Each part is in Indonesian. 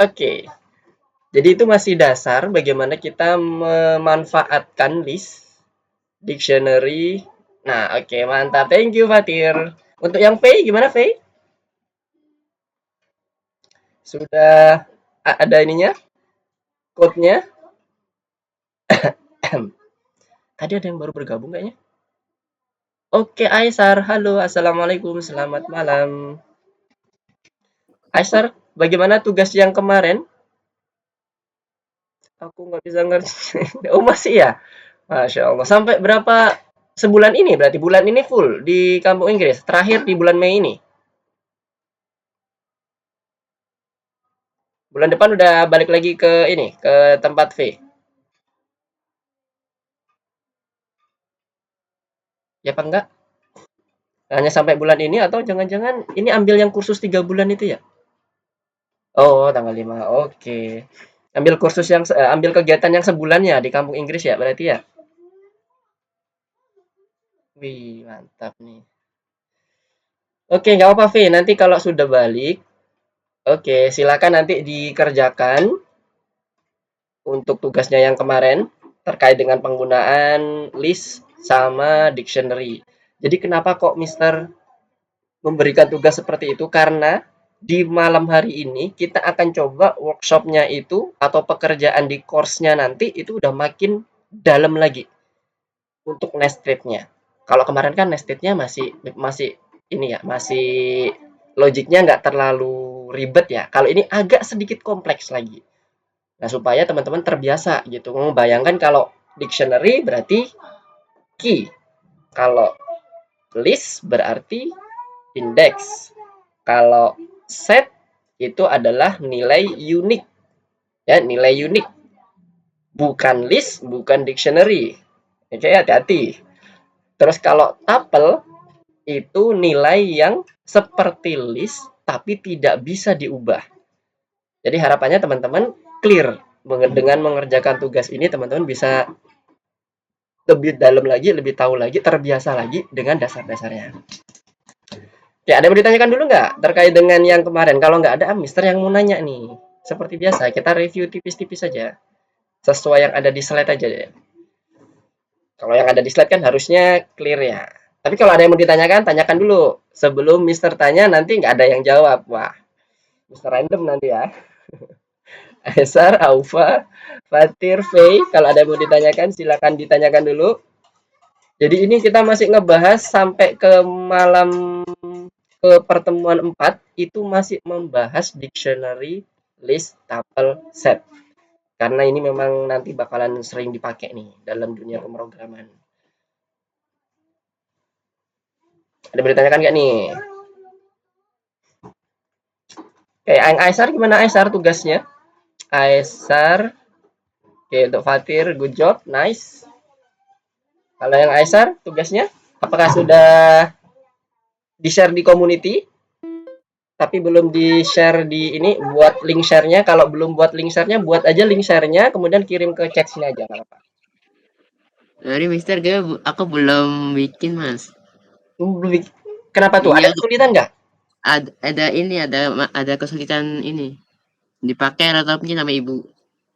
Oke. Jadi itu masih dasar bagaimana kita memanfaatkan list, dictionary. Nah, oke, mantap. Thank you, Fatir. Untuk yang V, gimana V? Sudah ada ininya? Code-nya? Tadi ada yang baru bergabung kayaknya. Oke, Aisar. Halo, Assalamualaikum. Selamat malam. Aisar, bagaimana tugas yang kemarin? Aku nggak bisa ngerti. Oh, masih ya? Masya Allah. Sampai berapa sebulan ini? Berarti bulan ini full di kampung Inggris. Terakhir di bulan Mei ini. Bulan depan udah balik lagi ke ini, ke tempat V. Ya apa enggak? Hanya sampai bulan ini atau jangan-jangan ini ambil yang kursus 3 bulan itu ya? Oh, tanggal 5. Oke. Ambil kursus yang ambil kegiatan yang sebulannya di kampung Inggris ya berarti ya? Wih, mantap nih. Oke, nggak apa-apa, V. Nanti kalau sudah balik, oke, silakan nanti dikerjakan untuk tugasnya yang kemarin terkait dengan penggunaan list sama dictionary. Jadi kenapa kok Mister memberikan tugas seperti itu? Karena di malam hari ini kita akan coba workshopnya itu atau pekerjaan di course-nya nanti itu udah makin dalam lagi untuk nested-nya. Kalau kemarin kan nested-nya masih masih ini ya, masih logiknya nggak terlalu ribet ya. Kalau ini agak sedikit kompleks lagi. Nah, supaya teman-teman terbiasa gitu. Membayangkan kalau dictionary berarti key. Kalau list berarti index. Kalau set itu adalah nilai unik. Ya, nilai unik. Bukan list, bukan dictionary. Oke, hati-hati. Terus kalau tuple itu nilai yang seperti list tapi tidak bisa diubah. Jadi harapannya teman-teman clear dengan mengerjakan tugas ini teman-teman bisa lebih dalam lagi, lebih tahu lagi, terbiasa lagi dengan dasar-dasarnya. Ya, ada yang mau ditanyakan dulu nggak terkait dengan yang kemarin? Kalau nggak ada, Mister yang mau nanya nih. Seperti biasa, kita review tipis-tipis saja. Sesuai yang ada di slide aja ya. Kalau yang ada di slide kan harusnya clear ya. Tapi kalau ada yang mau ditanyakan, tanyakan dulu. Sebelum Mister tanya, nanti nggak ada yang jawab. Wah, Mister random nanti ya. Aesar, Aufa, Fatir, Faye. Kalau ada yang mau ditanyakan, silakan ditanyakan dulu. Jadi ini kita masih ngebahas sampai ke malam ke pertemuan 4 itu masih membahas dictionary, list, tuple, set. Karena ini memang nanti bakalan sering dipakai nih dalam dunia pemrograman. Ada yang ditanyakan nggak nih? Oke, Aesar gimana Aesar tugasnya? Aesar, oke untuk Fatir, good job, nice. Kalau yang Aesar tugasnya, apakah sudah di-share di community? Tapi belum di-share di ini, buat link share-nya. Kalau belum buat link share-nya, buat aja link share-nya, kemudian kirim ke chat sini aja. Apa? Sorry Mister, aku belum bikin Mas. Kenapa tuh? Iya, Ada kesulitan nggak? ada ini, ada kesulitan ini. Dipakai laptopnya sama ibu.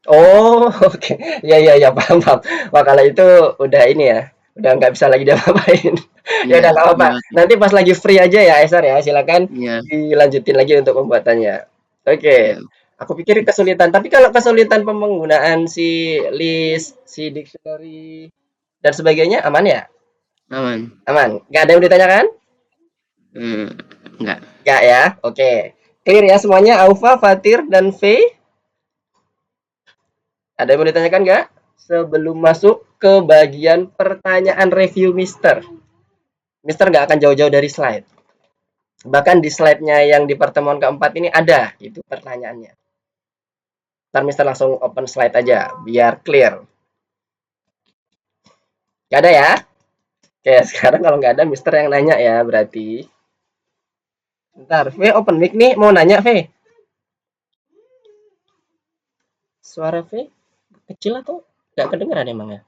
Oh, oke. Ya, ya, ya, paham, paham. Wah, kalau itu udah ini ya, udah nggak bisa lagi diapa-apain. Ya Iya, udah nggak apa-apa. gimana? Nanti pas lagi free aja ya, Esar ya. Silakan Iya, dilanjutin lagi untuk pembuatannya. Oke. iya, Aku pikir kesulitan, tapi kalau kesulitan penggunaan si list, si dictionary dan sebagainya aman ya? aman. Aman. Nggak ada yang ditanyakan? Hmm, enggak. Nggak ya? Oke. Clear ya semuanya, Aufa, Fatir, dan V? Ada yang mau ditanyakan nggak? Sebelum masuk ke bagian pertanyaan review Mister. Mister nggak akan jauh-jauh dari slide. Bahkan di slide-nya yang di pertemuan keempat ini ada itu pertanyaannya. Ntar Mister langsung open slide aja biar clear. Nggak ada ya? Oke, sekarang kalau nggak ada Mister yang nanya ya berarti. Ntar, V open mic nih mau nanya V. Suara V kecil atau nggak kedengeran emang ya?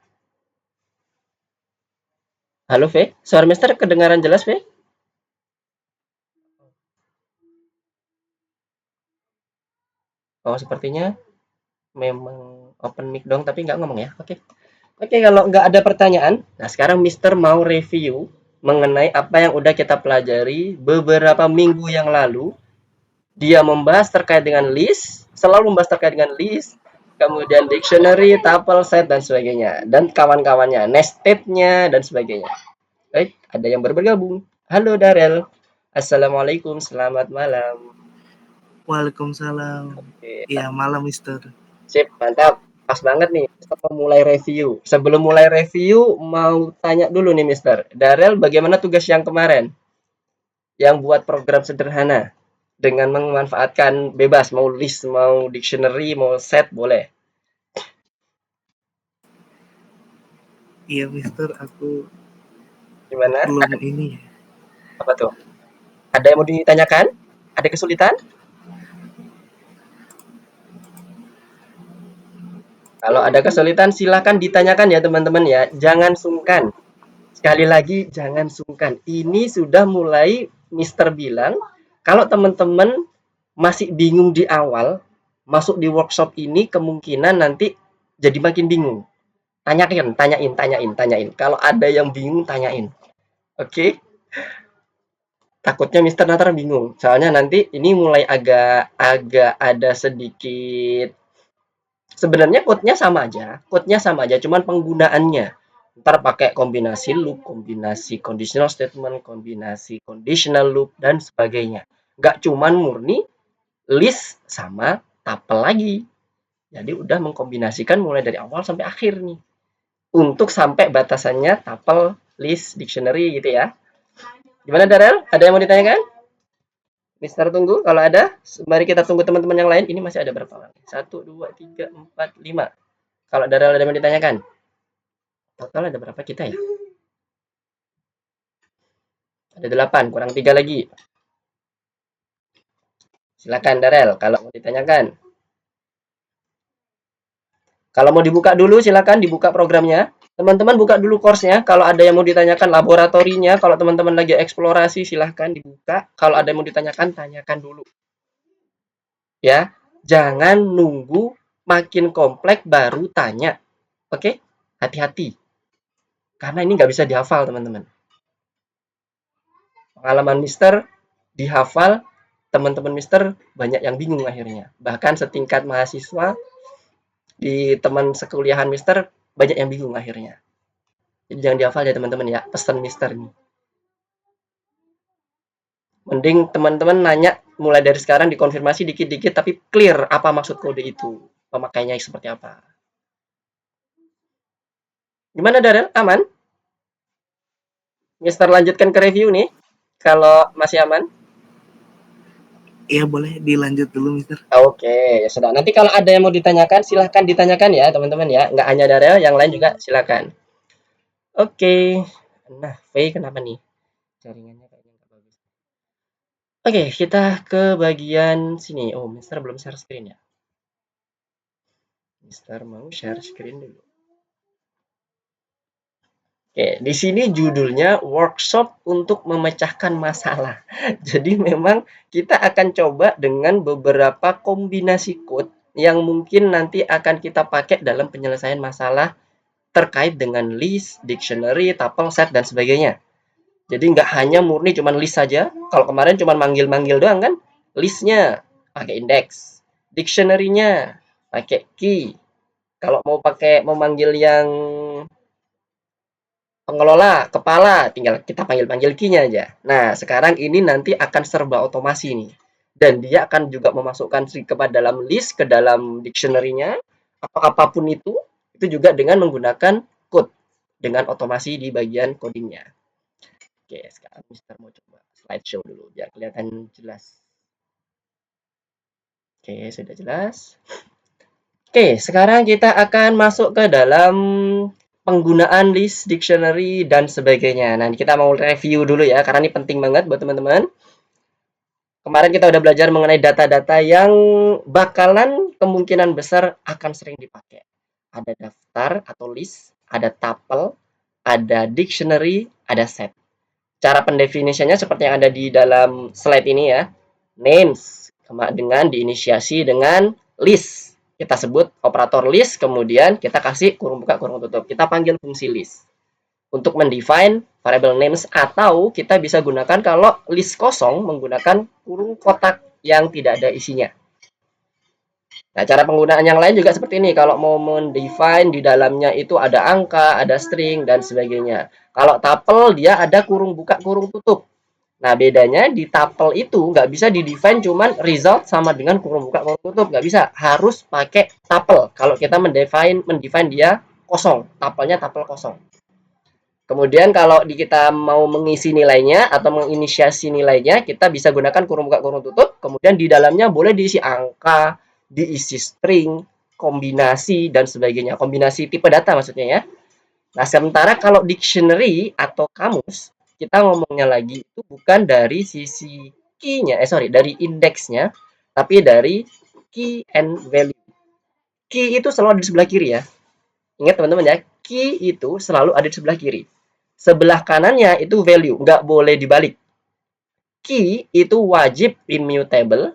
Halo V, suara Mister kedengaran jelas V? Oh, sepertinya memang open mic dong, tapi nggak ngomong ya. Oke. Oke, kalau nggak ada pertanyaan, nah sekarang Mister mau review mengenai apa yang udah kita pelajari beberapa minggu yang lalu. Dia membahas terkait dengan list, selalu membahas terkait dengan list, kemudian dictionary, tuple, set, dan sebagainya. Dan kawan-kawannya, nested-nya, dan sebagainya. Baik, ada yang baru bergabung. Halo Darel. Assalamualaikum, selamat malam. Waalaikumsalam. Oke, Iya, malam, Mister. sip, mantap. Pas banget nih, kita mau mulai review. Sebelum mulai review, mau tanya dulu nih, Mister. Darel, bagaimana tugas yang kemarin? Yang buat program sederhana. Dengan memanfaatkan bebas, mau list, mau dictionary, mau set, boleh. Iya, Mister, aku Gimana? belum ini. Apa tuh? Ada yang mau ditanyakan? Ada kesulitan? Kalau ada kesulitan, silakan ditanyakan ya, teman-teman ya. Jangan sungkan. Sekali lagi, jangan sungkan. Ini sudah mulai Mister bilang, kalau teman-teman masih bingung di awal, masuk di workshop ini kemungkinan nanti jadi makin bingung. Tanyain, tanyain, tanyain, tanyain. Kalau ada yang bingung, tanyain. Oke? Takutnya Mister Natar bingung. Soalnya nanti ini mulai agak agak ada sedikit, sebenarnya code-nya sama aja, cuman penggunaannya. Ntar pakai kombinasi loop, kombinasi conditional statement, kombinasi conditional loop, dan sebagainya. Nggak cuman murni list sama tuple lagi. Jadi udah mengkombinasikan mulai dari awal sampai akhir nih. Untuk sampai batasannya tuple, list, dictionary gitu ya. Gimana Darel? Ada yang mau ditanyakan? Mister tunggu, kalau ada, mari kita tunggu teman-teman yang lain. Ini masih ada berapa orang? 1, 2, 3, 4, 5. Kalau Darel ada yang mau ditanyakan. Total ada berapa kita ya? Ada 8, kurang 3 lagi. Silakan Darel, kalau mau ditanyakan. Kalau mau dibuka dulu, silakan dibuka programnya. Teman-teman buka dulu course-nya. Kalau ada yang mau ditanyakan laboratorinya, kalau teman-teman lagi eksplorasi, silahkan dibuka. Kalau ada yang mau ditanyakan, tanyakan dulu. Ya, jangan nunggu makin kompleks baru tanya. Oke? Hati-hati. Karena ini nggak bisa dihafal, teman-teman. Pengalaman Mister dihafal, teman-teman Mister banyak yang bingung akhirnya. Bahkan setingkat mahasiswa di teman sekuliahan Mister banyak yang bingung akhirnya. Jadi jangan dihafal ya teman-teman ya, pesan Mister nih. Mending teman-teman nanya mulai dari sekarang dikonfirmasi dikit-dikit tapi clear apa maksud kode itu, pemakainya seperti apa. Gimana Darel? Aman? Mister lanjutkan ke review nih. Kalau masih aman? Iya, boleh dilanjut dulu, Mister. Oke, ya sudah. Nanti kalau ada yang mau ditanyakan, silahkan ditanyakan ya teman-teman ya. Nggak hanya Darel, yang lain juga silahkan. Oke. Nah, V kenapa nih? Jaringannya kayaknya nggak bagus. Oke, kita ke bagian sini. Oh, Mister belum share screen ya. Mister mau share screen dulu. Oke, di sini judulnya workshop untuk memecahkan masalah. Jadi memang kita akan coba dengan beberapa kombinasi code yang mungkin nanti akan kita pakai dalam penyelesaian masalah terkait dengan list, dictionary, tuple, set, dan sebagainya. Jadi nggak hanya murni cuman list saja. Kalau kemarin cuman manggil-manggil doang kan, listnya pakai index, dictionary-nya pakai key. Kalau mau manggil yang pengelola, kepala, tinggal kita panggil-panggil key-nya aja. Nah, sekarang ini nanti akan serba otomasi nih. Dan dia akan juga memasukkan kepada dalam list, ke dalam dictionary-nya, apapun itu juga dengan menggunakan code, dengan otomasi di bagian codingnya. Oke, sekarang Mister mau coba slideshow dulu biar kelihatan jelas. Oke, sudah jelas. Oke, sekarang kita akan masuk ke dalam penggunaan list, dictionary, dan sebagainya. Nah, kita mau review dulu ya, karena ini penting banget buat teman-teman. Kemarin kita udah belajar mengenai data-data yang bakalan kemungkinan besar akan sering dipakai. Ada daftar atau list, ada tuple, ada dictionary, ada set. Cara pendefinisiannya seperti yang ada di dalam slide ini ya. Names dengan diinisiasi dengan list. Kita sebut operator list, kemudian kita kasih kurung buka, kurung tutup. Kita panggil fungsi list. Untuk mendefine variable names, atau kita bisa gunakan kalau list kosong menggunakan kurung kotak yang tidak ada isinya. Nah, cara penggunaan yang lain juga seperti ini. Kalau mau mendefine di dalamnya itu ada angka, ada string, dan sebagainya. Kalau tuple dia ada kurung buka, kurung tutup. Nah, bedanya di tuple itu nggak bisa di-define cuman result sama dengan kurung buka, kurung tutup. Nggak bisa. Harus pakai tuple. Kalau kita mendefine dia kosong. Tuple-nya tuple kosong. Kemudian kalau kita mau mengisi nilainya atau menginisiasi nilainya, kita bisa gunakan kurung buka, kurung tutup. Kemudian di dalamnya boleh diisi angka, diisi string, kombinasi, dan sebagainya. Kombinasi tipe data maksudnya ya. Nah, sementara kalau dictionary atau kamus, kita ngomongnya lagi itu bukan dari sisi key-nya, dari indeksnya, tapi dari key and value. Key itu selalu ada di sebelah kiri ya. Ingat teman-teman ya, key itu selalu ada di sebelah kiri. Sebelah kanannya itu value, nggak boleh dibalik. Key itu wajib immutable,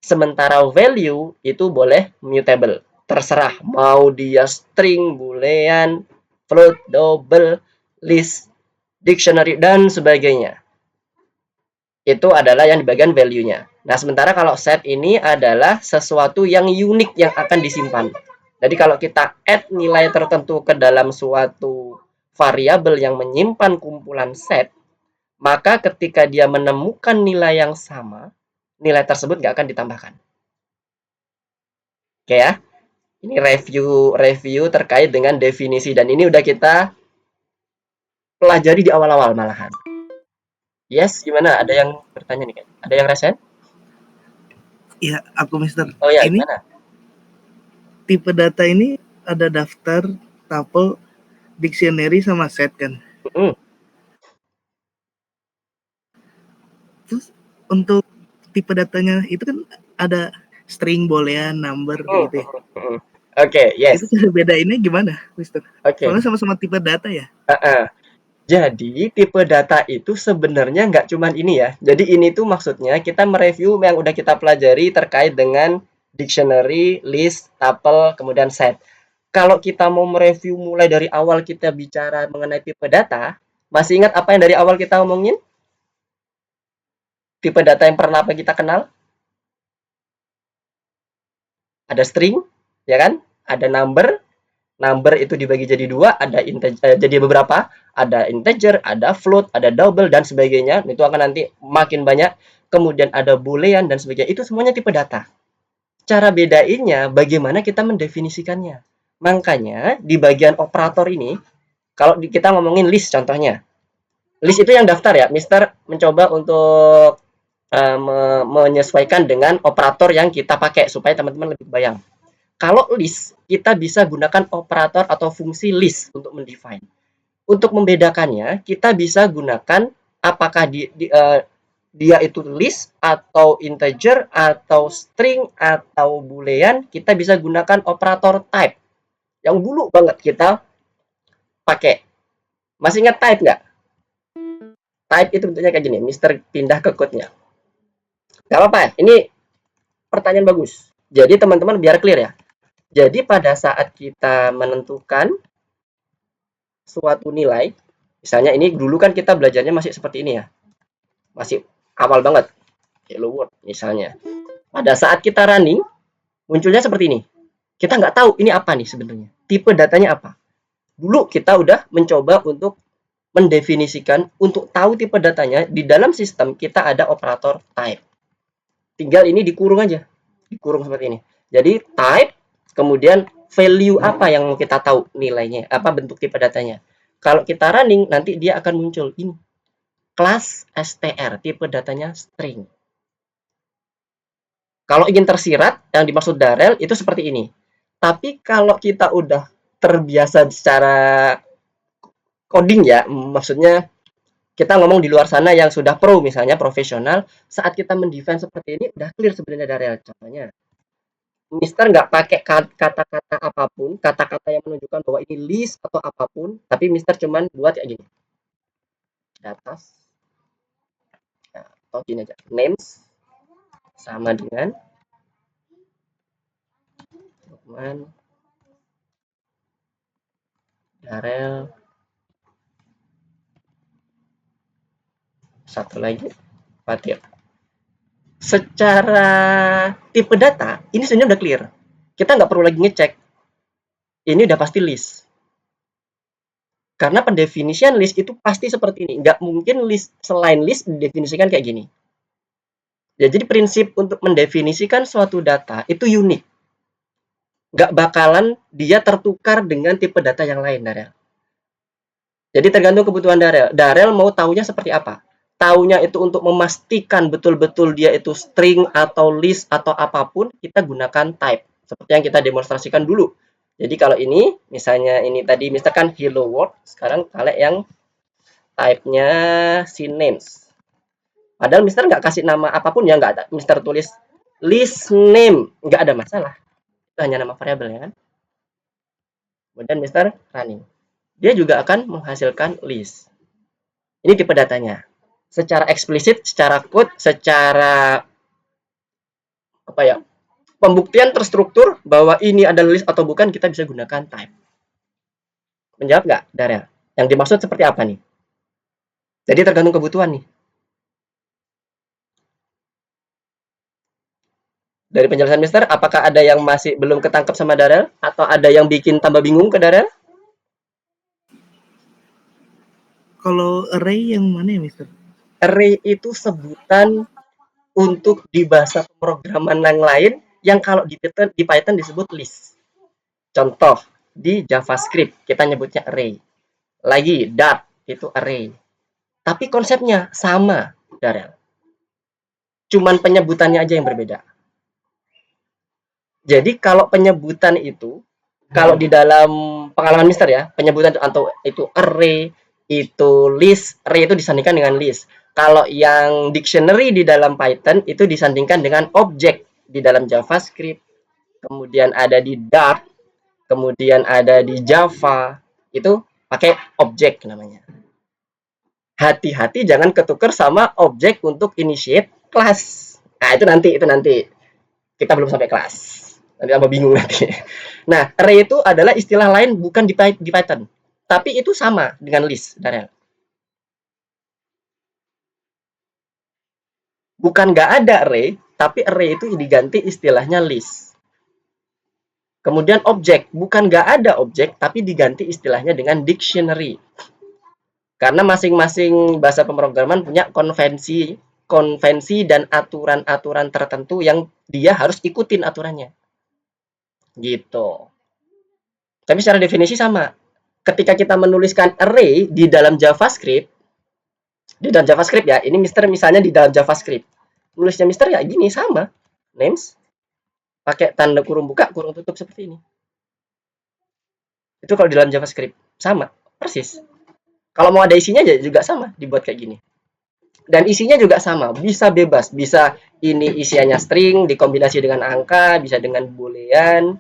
sementara value itu boleh mutable. Terserah, mau dia string, boolean, float, double, list, dictionary, dan sebagainya. Itu adalah yang di bagian value-nya. Nah, sementara kalau set ini adalah sesuatu yang unik yang akan disimpan. Jadi kalau kita add nilai tertentu ke dalam suatu variabel yang menyimpan kumpulan set, maka ketika dia menemukan nilai yang sama, nilai tersebut nggak akan ditambahkan. Oke ya, ini review terkait dengan definisi, dan ini udah kita pelajari di awal-awal malahan. Yes, gimana? Ada yang bertanya nih? Ada yang resen? Iya, aku Mister. Oh ya, Ini gimana? tipe data ini ada daftar, tuple, dictionary sama set kan. Terus untuk tipe datanya itu kan ada string, boolean, number gitu ya. Oke, yes. Itu cara bedainnya gimana, Mister? Oke. Soalnya sama-sama tipe data ya. Jadi tipe data itu sebenarnya nggak cuman ini ya. Jadi ini tuh maksudnya kita mereview yang udah kita pelajari terkait dengan dictionary, list, tuple, kemudian set. Kalau kita mau mereview mulai dari awal kita bicara mengenai tipe data, masih ingat apa yang dari awal kita ngomongin? Tipe data yang pernah apa kita kenal? Ada string, ya kan? Ada number. Number itu dibagi jadi dua, ada jadi beberapa, ada integer, ada float, ada double, dan sebagainya. Itu akan nanti makin banyak. Kemudian ada boolean dan sebagainya. Itu semuanya tipe data. Cara bedainnya bagaimana kita mendefinisikannya. Makanya di bagian operator ini, kalau kita ngomongin list contohnya. List itu yang daftar ya. Mister mencoba untuk menyesuaikan dengan operator yang kita pakai supaya teman-teman lebih bayang. Kalau list, kita bisa gunakan operator atau fungsi list untuk mendefine. Untuk membedakannya, kita bisa gunakan apakah dia itu list atau integer atau string atau boolean. Kita bisa gunakan operator type yang dulu banget kita pakai. Masih ingat type nggak? Type itu bentuknya kayak gini. Mister pindah ke code-nya. Nggak apa-apa, ini pertanyaan bagus. Jadi teman-teman biar clear ya. Jadi pada saat kita menentukan suatu nilai, misalnya ini dulu kan kita belajarnya masih seperti ini ya, masih awal banget, hello world misalnya. Pada saat kita running, munculnya seperti ini. Kita nggak tahu ini apa nih sebenarnya, tipe datanya apa. Dulu kita udah mencoba untuk mendefinisikan, untuk tahu tipe datanya, di dalam sistem kita ada operator type. Tinggal ini dikurung aja, dikurung seperti ini. Jadi type, kemudian value apa yang mau kita tahu nilainya, apa bentuk tipe datanya. Kalau kita running, nanti dia akan muncul ini. Kelas str, tipe datanya string. Kalau ingin tersirat, yang dimaksud Darel itu seperti ini. Tapi kalau kita udah terbiasa secara coding ya, maksudnya kita ngomong di luar sana yang sudah pro misalnya, profesional, saat kita mendefine seperti ini, udah clear sebenarnya Darel. Contohnya, Mister nggak pakai kata-kata apapun, kata-kata yang menunjukkan bahwa ini list atau apapun, tapi Mister cuman buat kayak gini. Data, atau gini aja, names sama dengan Aman, Darel, satu lagi Fatir. Secara tipe data ini sebenarnya udah clear. Kita nggak perlu lagi ngecek. Ini udah pasti list. Karena pendefinisian list itu pasti seperti ini. Nggak mungkin list selain list didefinisikan kayak gini. Ya, jadi prinsip untuk mendefinisikan suatu data itu unik. Nggak bakalan dia tertukar dengan tipe data yang lain, Darel. Jadi tergantung kebutuhan Darel. Darel mau taunya seperti apa? Taunya itu untuk memastikan betul-betul dia itu string atau list atau apapun, kita gunakan type. Seperti yang kita demonstrasikan dulu. Jadi kalau ini, misalnya ini tadi misalkan hello world, sekarang kalian yang type-nya si names. Padahal Mister nggak kasih nama apapun ya, nggak ada. Mister tulis list name, nggak ada masalah. Itu hanya nama variabel ya kan. Kemudian Mister running. Dia juga akan menghasilkan list. Ini tipe datanya. Secara eksplisit, secara code, secara apa ya, pembuktian terstruktur bahwa ini adalah list atau bukan, kita bisa gunakan type. Menjawab nggak, Darel? Yang dimaksud seperti apa nih? Jadi tergantung kebutuhan nih. Dari penjelasan Mister, apakah ada yang masih belum ketangkep sama Darel? Atau ada yang bikin tambah bingung ke Darel? Kalau array yang mana ya, Mister? Array itu sebutan untuk di bahasa pemrograman yang lain yang kalau di Python disebut list. Contoh, di JavaScript kita nyebutnya array. Lagi, Dart itu array. Tapi konsepnya sama, Darel. Cuman penyebutannya aja yang berbeda. Jadi kalau penyebutan itu, kalau di dalam pengalaman Mister ya, penyebutan atau itu array, itu list, array itu disandingkan dengan list. Kalau yang dictionary di dalam Python itu disandingkan dengan objek di dalam JavaScript. Kemudian ada di Dart, kemudian ada di Java, itu pakai objek namanya. Hati-hati jangan ketukar sama objek untuk initiate class. Nah, itu nanti. Kita belum sampai kelas. Nanti tambah bingung nanti. Nah, array itu adalah istilah lain bukan di Python. Tapi itu sama dengan list, Darel. Bukan nggak ada array, tapi array itu diganti istilahnya list. Kemudian objek, bukan nggak ada objek, tapi diganti istilahnya dengan dictionary. Karena masing-masing bahasa pemrograman punya konvensi dan aturan-aturan tertentu yang dia harus ikutin aturannya. Gitu. Tapi secara definisi sama. Ketika kita menuliskan array di dalam JavaScript ya, ini Mister misalnya di dalam JavaScript. Nulisnya Mister ya gini sama. Names pakai tanda kurung buka, kurung tutup seperti ini. Itu kalau di dalam JavaScript sama, persis. Kalau mau ada isinya juga sama, dibuat kayak gini. Dan isinya juga sama, bisa bebas, bisa ini isiannya string dikombinasi dengan angka, bisa dengan boolean.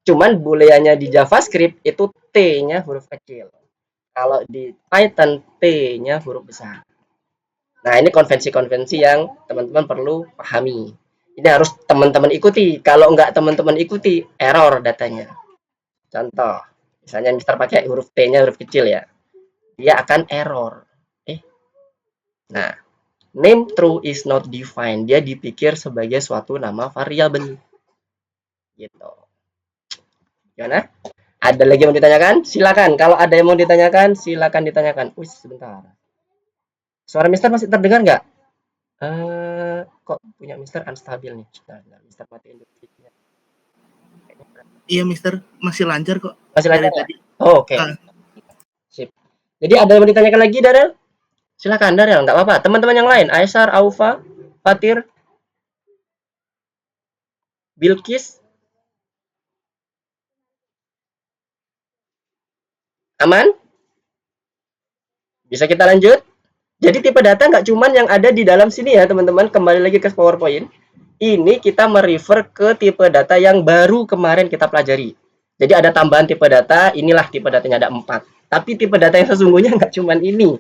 Cuman booleannya di JavaScript itu T-nya huruf kecil. Kalau di Python T-nya huruf besar. Nah, ini konvensi-konvensi yang teman-teman perlu pahami. Ini harus teman-teman ikuti. Kalau nggak teman-teman ikuti, error datanya. Contoh, misalnya Mister pakai huruf T-nya huruf kecil ya. Dia akan error. Nah, name true is not defined. Dia dipikir sebagai suatu nama variabel. Gitu. Gimana? Ada lagi yang mau ditanyakan? Silakan. Kalau ada yang mau ditanyakan, silakan ditanyakan. Wih, sebentar. Suara Mister masih terdengar nggak? Kok punya Mister unstabil nih. Nah, Mister matiin dulu. Iya, Mister, masih lancar kok. Masih lancar tadi. Oh, oke. Sip. Jadi ada yang mau ditanyakan lagi, Darel? Silakan, Darel. Nggak apa-apa. Teman-teman yang lain, Aisar, Aufa, Fatir, Bilkis. Aman? Bisa kita lanjut? Jadi tipe data nggak cuman yang ada di dalam sini ya, teman-teman. Kembali lagi ke PowerPoint. Ini kita merefer ke tipe data yang baru kemarin kita pelajari. Jadi ada tambahan tipe data, inilah tipe datanya ada 4. Tapi tipe data yang sesungguhnya nggak cuman ini.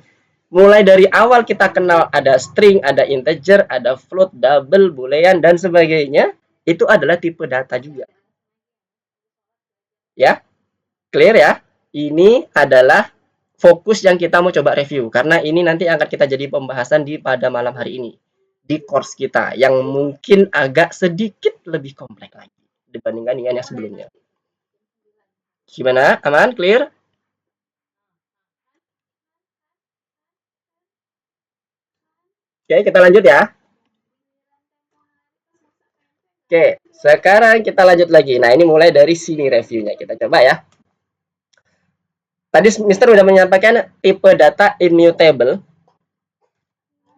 Mulai dari awal kita kenal ada string, ada integer, ada float, double, boolean, dan sebagainya. Itu adalah tipe data juga. Ya, clear ya? Ini adalah fokus yang kita mau coba review, karena ini nanti akan kita jadi pembahasan pada malam hari ini di course kita yang mungkin agak sedikit lebih kompleks lagi dibandingkan dengan yang sebelumnya. Gimana? Aman? Clear? Oke, kita lanjut ya. Oke, sekarang kita lanjut lagi. Nah, ini mulai dari sini reviewnya. Kita coba ya. Tadi Mister udah menyampaikan tipe data immutable.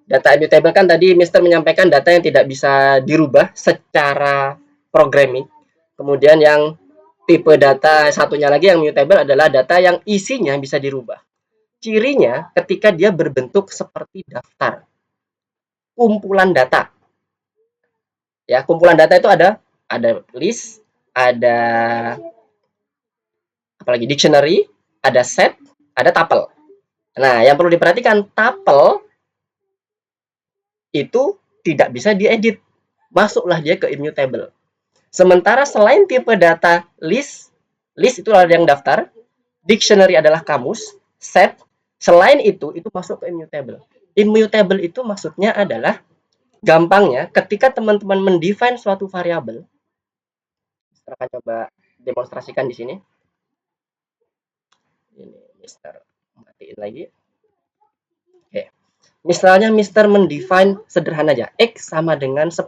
Data immutable kan tadi Mister menyampaikan data yang tidak bisa dirubah secara programming. Kemudian yang tipe data satunya lagi yang mutable adalah data yang isinya bisa dirubah. Cirinya ketika dia berbentuk seperti daftar. Kumpulan data. Ya, kumpulan data itu ada list, ada apalagi dictionary, ada set, ada tuple. Nah, yang perlu diperhatikan, tuple itu tidak bisa diedit. Masuklah dia ke immutable. Sementara selain tipe data list itu adalah yang daftar, dictionary adalah kamus, set, selain itu masuk ke immutable. Immutable itu maksudnya adalah, gampangnya, ketika teman-teman mendefine suatu variabel, kita akan coba demonstrasikan di sini. Ini Mister matiin lagi. Oke. Misalnya Mister mendefine sederhana aja, X sama dengan 10.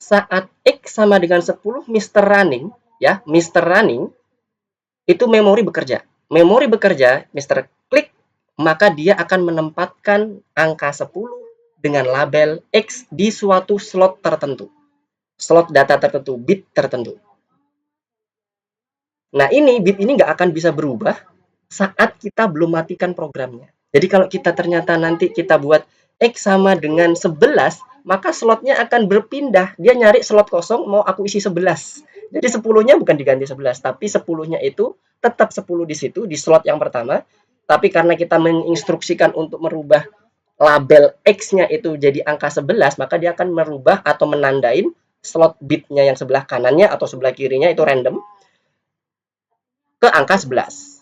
Saat X sama dengan 10, Mister running, ya, Mister running, itu memori bekerja. Memori bekerja, Mister klik, maka dia akan menempatkan angka 10 dengan label X di suatu slot tertentu. Slot data tertentu, bit tertentu. Nah, bit ini nggak akan bisa berubah saat kita belum matikan programnya. Jadi kalau kita ternyata nanti kita buat X sama dengan 11, maka slotnya akan berpindah. Dia nyari slot kosong, mau aku isi 11. Jadi 10-nya bukan diganti 11, tapi 10-nya itu tetap 10 di situ, di slot yang pertama. Tapi karena kita menginstruksikan untuk merubah label X-nya itu jadi angka 11, maka dia akan merubah atau menandain slot bitnya yang sebelah kanannya atau sebelah kirinya itu random ke angka 11.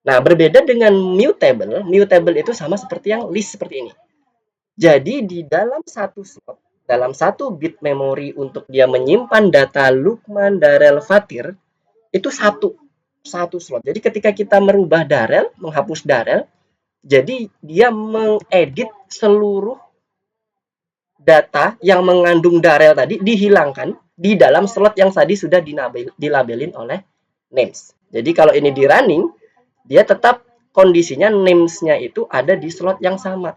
Nah, berbeda dengan mutable, mutable itu sama seperti yang list seperti ini. Jadi di dalam satu slot, dalam satu bit memori untuk dia menyimpan data Lukman, Darel, Fatir, itu satu slot. Jadi ketika kita merubah Darel, menghapus Darel, jadi dia mengedit seluruh data yang mengandung Darel tadi, dihilangkan di dalam slot yang tadi sudah dilabelin oleh names. Jadi kalau ini di running, dia tetap kondisinya names-nya itu ada di slot yang sama.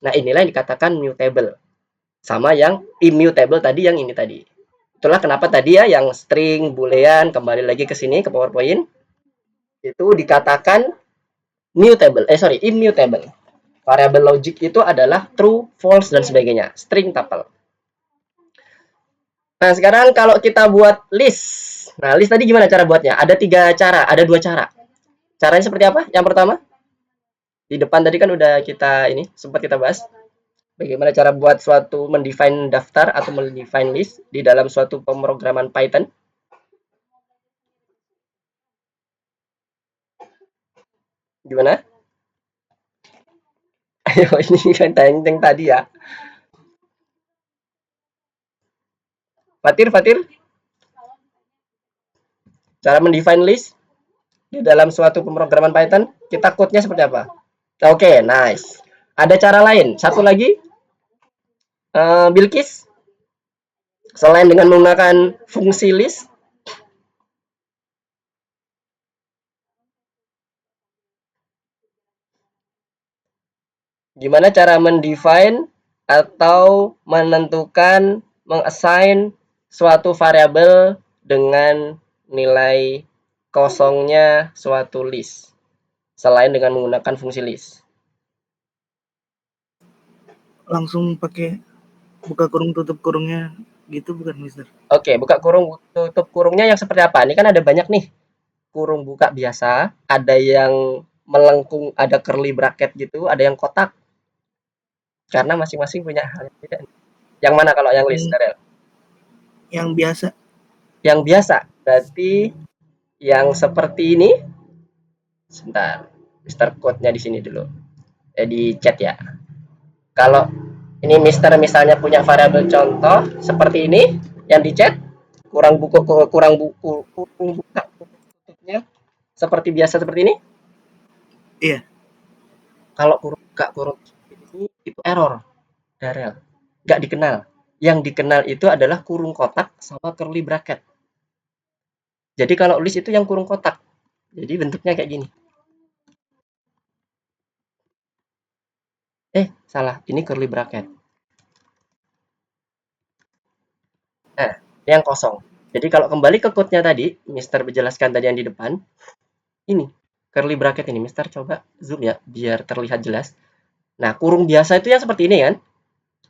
Nah, inilah yang dikatakan mutable. Sama yang immutable tadi, yang ini tadi. Itulah kenapa tadi ya yang string, boolean, kembali lagi ke sini ke PowerPoint, itu dikatakan immutable. Variabel logic itu adalah true, false, dan sebagainya. String, tuple. Nah, sekarang kalau kita buat list. Nah, list tadi gimana cara buatnya? Ada 3 cara, ada 2 cara. Caranya seperti apa? Yang pertama, di depan tadi kan udah sempat kita bahas. Bagaimana cara buat suatu mendefine daftar atau mendefine list di dalam suatu pemrograman Python. Gimana? Ayo, ini kan yang tadi ya. Fatir. Cara mendefine list di dalam suatu pemrograman Python, kita code-nya seperti apa? Oke, nice. Ada cara lain. Satu lagi, Bilkis. Selain dengan menggunakan fungsi list, gimana cara mendefine atau menentukan, mengassign suatu variabel dengan nilai kosongnya suatu list selain dengan menggunakan fungsi list? Langsung pakai buka kurung tutup kurungnya gitu bukan, Mister? Oke, buka kurung tutup kurungnya yang seperti apa? Ini kan ada banyak nih. Kurung buka biasa, ada yang melengkung, ada curly bracket gitu, ada yang kotak. Karena masing-masing punya hal yang beda. Yang mana kalau yang list, Darel? Yang biasa. Yang biasa. Berarti yang seperti ini, sebentar, Mister code-nya di sini dulu. Di chat ya. Kalau ini Mister misalnya punya variabel contoh seperti ini yang di chat, kurang buka tutupnya seperti biasa seperti ini. Iya. Kalau kurung buka kurung ini itu error, Darel. Nggak dikenal. Yang dikenal itu adalah kurung kotak sama curly bracket. Jadi kalau list itu yang kurung kotak. Jadi bentuknya kayak gini. Salah. Ini curly bracket. Nah, ini yang kosong. Jadi kalau kembali ke code-nya tadi, Mister menjelaskan tadi yang di depan, ini curly bracket ini. Mister coba zoom ya, biar terlihat jelas. Nah, kurung biasa itu yang seperti ini kan?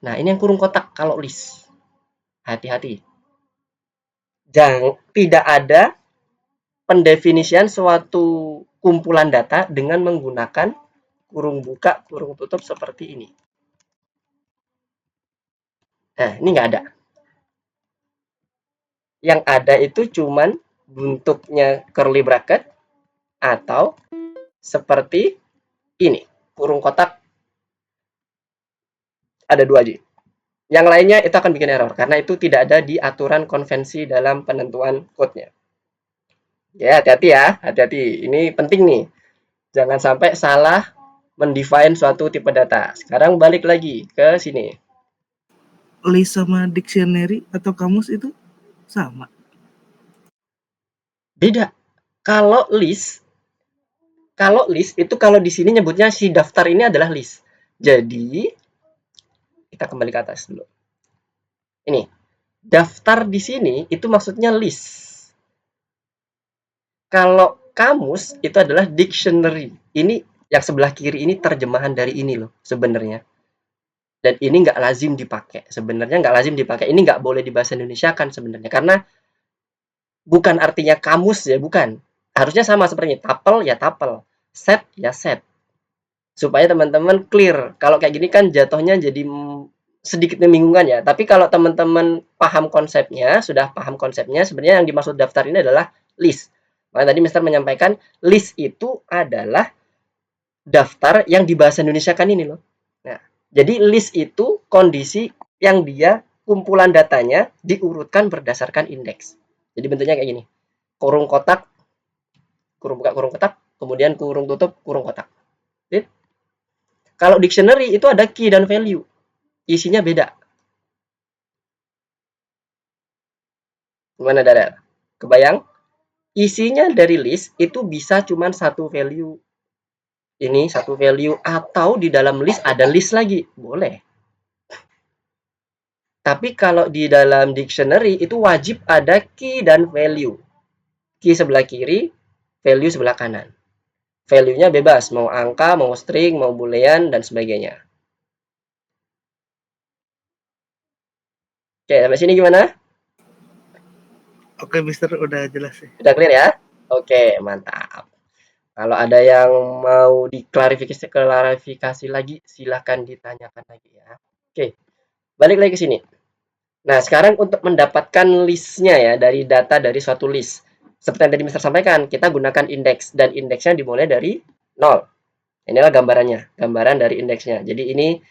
Nah, ini yang kurung kotak kalau list. Hati-hati. Jangan, tidak ada pendefinisian suatu kumpulan data dengan menggunakan kurung buka, kurung tutup seperti ini. Nah, ini nggak ada. Yang ada itu cuman bentuknya curly bracket atau seperti ini, kurung kotak ada 2 aja. Yang lainnya itu akan bikin error karena itu tidak ada di aturan konvensi dalam penentuan code-nya. Ya, hati-hati ya, hati-hati. Ini penting nih. Jangan sampai salah mendefine suatu tipe data. Sekarang balik lagi ke sini. List sama dictionary atau kamus itu sama? Beda. Kalau list itu kalau di sini nyebutnya si daftar ini adalah list. Jadi kita kembali ke atas dulu. Ini daftar di sini itu maksudnya list. Kalau kamus itu adalah dictionary. Ini yang sebelah kiri ini terjemahan dari ini loh sebenarnya. Dan ini nggak lazim dipakai. Sebenarnya nggak lazim dipakai. Ini nggak boleh di bahasa Indonesia kan sebenarnya. Karena bukan artinya kamus ya, bukan. Harusnya sama seperti ini. Tapel ya tapel. Set ya set. Supaya teman-teman clear. Kalau kayak gini kan jatuhnya jadi sedikit membingungkan ya. Tapi kalau teman-teman paham konsepnya, sudah paham konsepnya, sebenarnya yang dimaksud daftar ini adalah list. Makanya tadi Mister menyampaikan list itu adalah daftar yang di bahasa Indonesia kan ini loh. Nah, jadi list itu kondisi yang dia kumpulan datanya diurutkan berdasarkan indeks. Jadi bentuknya kayak gini. Kurung kotak, kurung buka kurung kotak, kemudian kurung tutup kurung kotak. Jadi, kalau dictionary itu ada key dan value. Isinya beda. Gimana Darel? Kebayang? Isinya dari list itu bisa cuma satu value. Ini satu value atau di dalam list ada list lagi. Boleh. Tapi kalau di dalam dictionary itu wajib ada key dan value. Key sebelah kiri, value sebelah kanan. Value-nya bebas, mau angka, mau string, mau boolean, dan sebagainya. Oke, sampai sini gimana? Oke, Mister, udah jelas ya. Udah clear ya? Oke, mantap. Kalau ada yang mau diklarifikasi lagi, silahkan ditanyakan lagi ya. Oke, balik lagi ke sini. Nah, sekarang untuk mendapatkan listnya ya, dari data dari suatu list. Seperti yang tadi Mister sampaikan, kita gunakan indeks, dan indeksnya dimulai dari 0. Inilah gambarannya, gambaran dari indeksnya. Jadi ini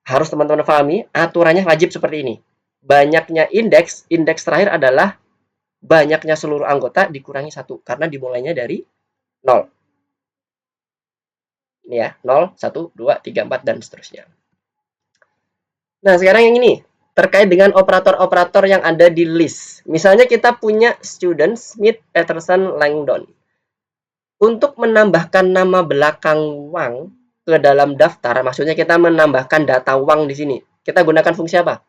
harus teman-teman pahami, aturannya wajib seperti ini. Banyaknya indeks terakhir adalah banyaknya seluruh anggota dikurangi 1, karena dimulainya dari 0. Ini ya, 0, 1, 2, 3, 4, dan seterusnya. Nah, sekarang yang ini, terkait dengan operator-operator yang ada di list. Misalnya kita punya student Smith, Peterson, Langdon. Untuk menambahkan nama belakang Wang ke dalam daftar, maksudnya kita menambahkan data Wang di sini. Kita gunakan fungsi apa?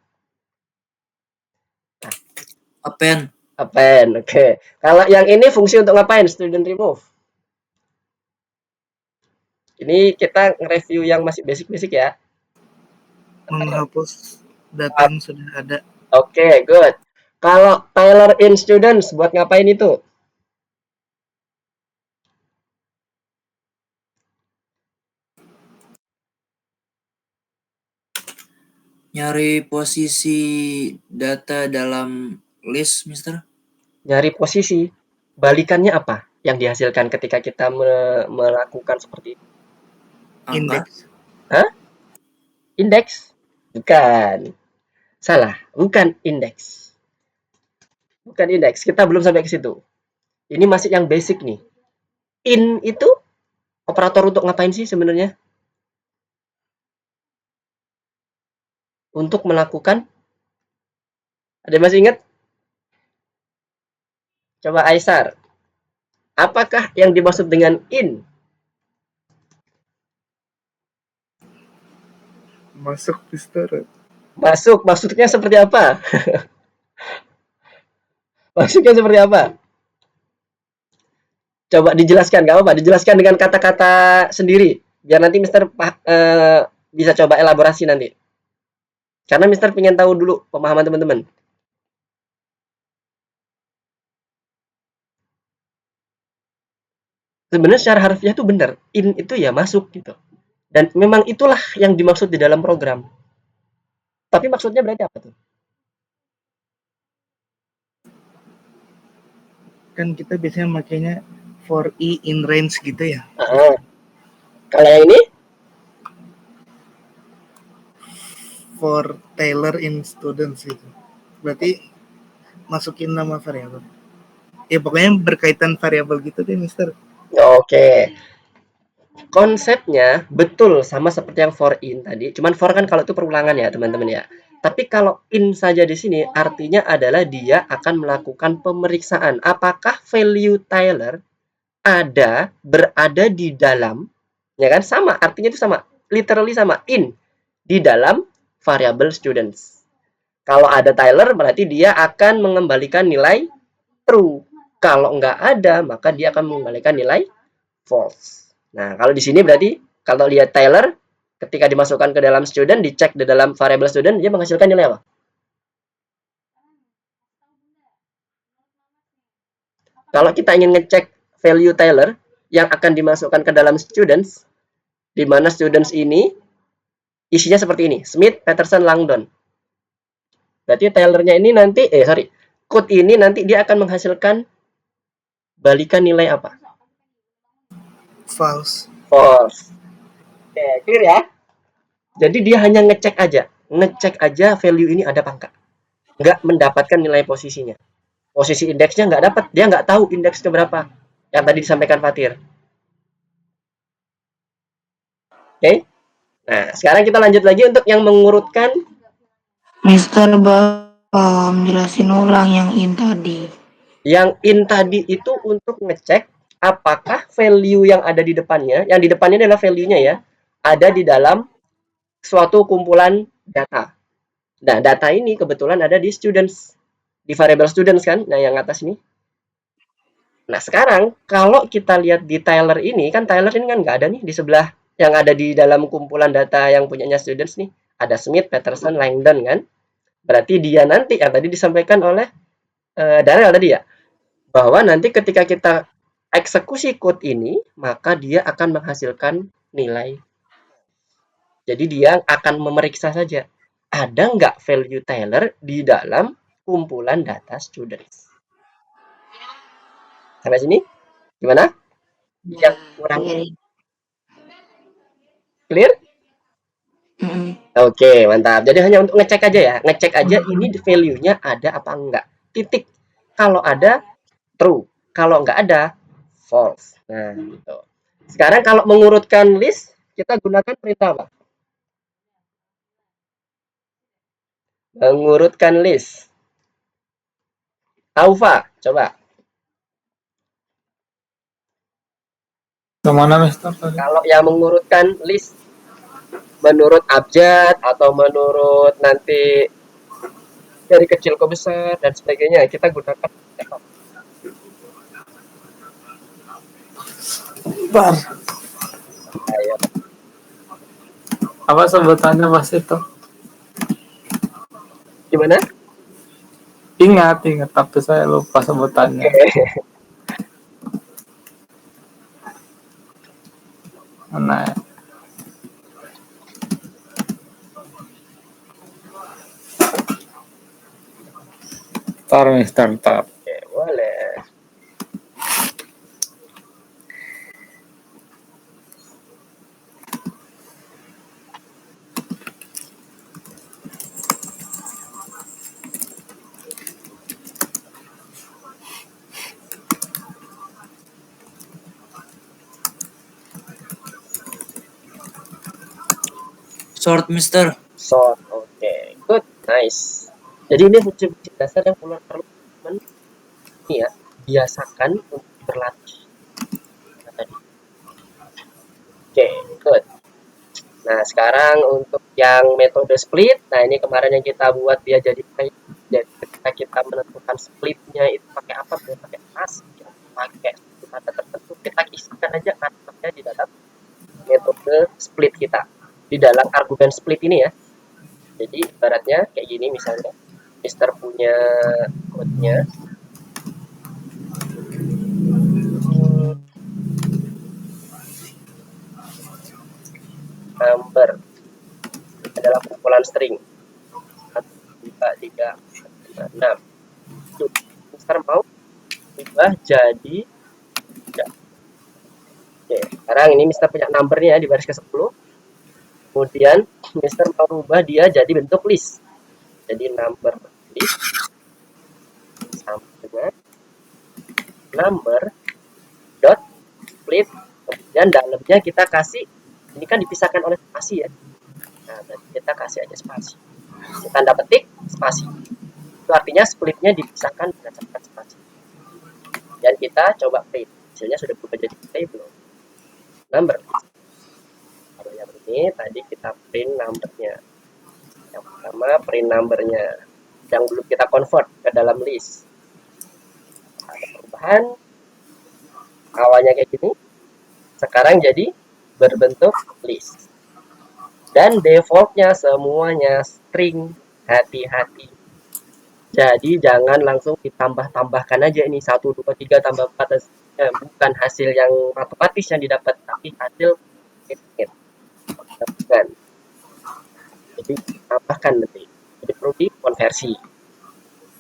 Append. Append, oke. Kalau yang ini fungsi untuk ngapain? Student remove. Ini kita nge-review yang masih basic-basic ya. Menghapus data yang sudah ada. Oke, good. Kalau Tyler in students buat ngapain itu? Nyari posisi data dalam list, Mister. nyari posisi, balikannya apa yang dihasilkan ketika kita melakukan seperti itu? Indeks. Hah? Indeks? Bukan. Salah, bukan indeks. Bukan indeks, kita belum sampai ke situ. Ini masih yang basic nih. In itu operator untuk ngapain sih sebenarnya? Untuk melakukan, ada yang masih ingat? Coba Aisar, apakah yang dimaksud dengan in? Masuk Mister. Masuk, maksudnya seperti apa? Maksudnya seperti apa? Coba dijelaskan, nggak apa-apa. Dijelaskan dengan kata-kata sendiri, biar nanti Mister bisa coba elaborasi nanti. Karena Mister pengen tahu dulu pemahaman teman-teman. Sebenarnya secara harfiah itu benar, in itu ya masuk gitu. Dan memang itulah yang dimaksud di dalam program. Tapi maksudnya berarti apa tuh? Kan kita biasanya makainya for i in range gitu ya. Kalau yang ini? For Taylor in students gitu. Berarti masukin nama variabel. Ya pokoknya berkaitan variabel gitu deh Mister. Oke. Konsepnya betul sama seperti yang for in tadi. Cuman for kan kalau itu perulangan ya teman-teman ya. Tapi kalau in saja di sini artinya adalah dia akan melakukan pemeriksaan apakah value Tyler berada di dalam, ya kan, sama artinya itu sama, literally sama, in di dalam variable students. Kalau ada Tyler berarti dia akan mengembalikan nilai true. Kalau nggak ada maka dia akan mengembalikan nilai false. Nah, kalau di sini berarti kalau lihat Tyler ketika dimasukkan ke dalam student, dicek di dalam variable student, dia menghasilkan nilai apa? Kalau kita ingin ngecek value Tyler yang akan dimasukkan ke dalam students, di mana students ini isinya seperti ini, Smith, Peterson, Langdon. Berarti Tyler-nya ini nanti, code ini nanti dia akan menghasilkan balikan nilai apa? False. False. Oke, clear ya? Jadi dia hanya ngecek aja value ini ada apa enggak. Nggak mendapatkan nilai posisinya. Posisi indeksnya nggak dapat, dia nggak tahu indeksnya berapa. Yang tadi disampaikan Fatir. Oke? Nah, sekarang kita lanjut lagi untuk yang mengurutkan. Mister jelasin ulang yang in tadi. Yang in tadi itu untuk ngecek apakah value yang ada di depannya, yang di depannya adalah value-nya ya, ada di dalam suatu kumpulan data. Nah, data ini kebetulan ada di students, di variable students kan, nah yang atas ini. Nah, sekarang kalau kita lihat di Tyler ini, kan Tyler ini kan nggak ada nih di sebelah yang ada di dalam kumpulan data yang punyanya students nih. Ada Smith, Peterson, Langdon kan. Berarti dia nanti yang tadi disampaikan oleh Darrell tadi ya, bahwa nanti ketika kita eksekusi code ini, maka dia akan menghasilkan nilai. Jadi dia akan memeriksa saja, ada nggak value Tyler di dalam kumpulan data students. Sampai sini? Gimana? Yang kurang clear? Oke, mantap. Jadi hanya untuk ngecek aja ya. Ngecek aja ini value-nya ada apa enggak. Titik. Kalau ada, true. Kalau enggak ada, false. Nah, gitu. Sekarang kalau mengurutkan list, kita gunakan perintah apa? Mengurutkan list. Taufa, coba. Kemana Mister? Kalau yang mengurutkan list, menurut abjad atau menurut nanti dari kecil ke besar dan sebagainya, kita gunakan Bar. Ayo. Apa sebutannya pas itu? Gimana? Ingat, tapi saya lupa sebutannya. Mana ya? Mister. Oke, boleh. Short, Mister. Sort. Oke, good, nice. Jadi ini fungsi-fungsi dasar yang perlu teman-teman ini ya biasakan untuk berlatih. Nah, tadi. Oke, good. Nah, sekarang untuk yang metode split, nah ini kemarin yang kita buat dia jadi ketika kita menentukan splitnya itu pakai apa? Pakai as, pakai kata tertentu, kita isikan aja kata-katanya di dalam metode split kita, di dalam argumen split ini ya. Jadi ibaratnya kayak gini misalnya, Mister punya code-nya. Number adalah kumpulan string 1, 2, 3, 4, 5, 6. Mister mau ubah jadi 3. Oke, sekarang ini Mister punya numbernya di baris ke-10. Kemudian Mister mau ubah dia jadi bentuk list. Jadi number list sama dengan number dot split. Kemudian dalamnya kita kasih, ini kan dipisahkan oleh spasi ya. Nah, kita kasih aja spasi. Tanda petik spasi. Itu artinya splitnya dipisahkan berdasarkan spasi. Dan kita coba print. Hasilnya sudah berubah jadi table number. Kalau yang ini tadi kita print numbernya. Yang pertama print numbernya yang belum kita convert ke dalam list. Ada perubahan. Awalnya kayak gini. Sekarang jadi berbentuk list. Dan defaultnya semuanya string, hati-hati. Jadi jangan langsung ditambah-tambahkan aja ini 1, 2, 3 tambah 4. Bukan hasil yang matematis yang didapat, tapi hasil bukan. Jadi tambahkan nanti. Jadi perlu dikonversi.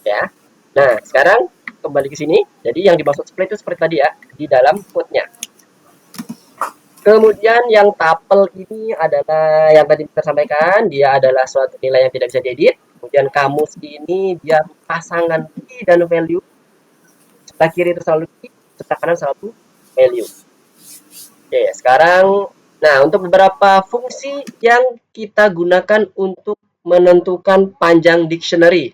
Ya. Nah, sekarang kembali ke sini. Jadi yang dimaksud split itu seperti tadi ya, di dalam code-nya. Kemudian yang tuple ini adalah yang tadi kita sampaikan, dia adalah suatu nilai yang tidak bisa diedit. Kemudian kamus ini dia pasangan key dan value. Sebelah kiri itu selalu key, sebelah kanan selalu value. Oke, sekarang nah untuk beberapa fungsi yang kita gunakan untuk menentukan panjang dictionary.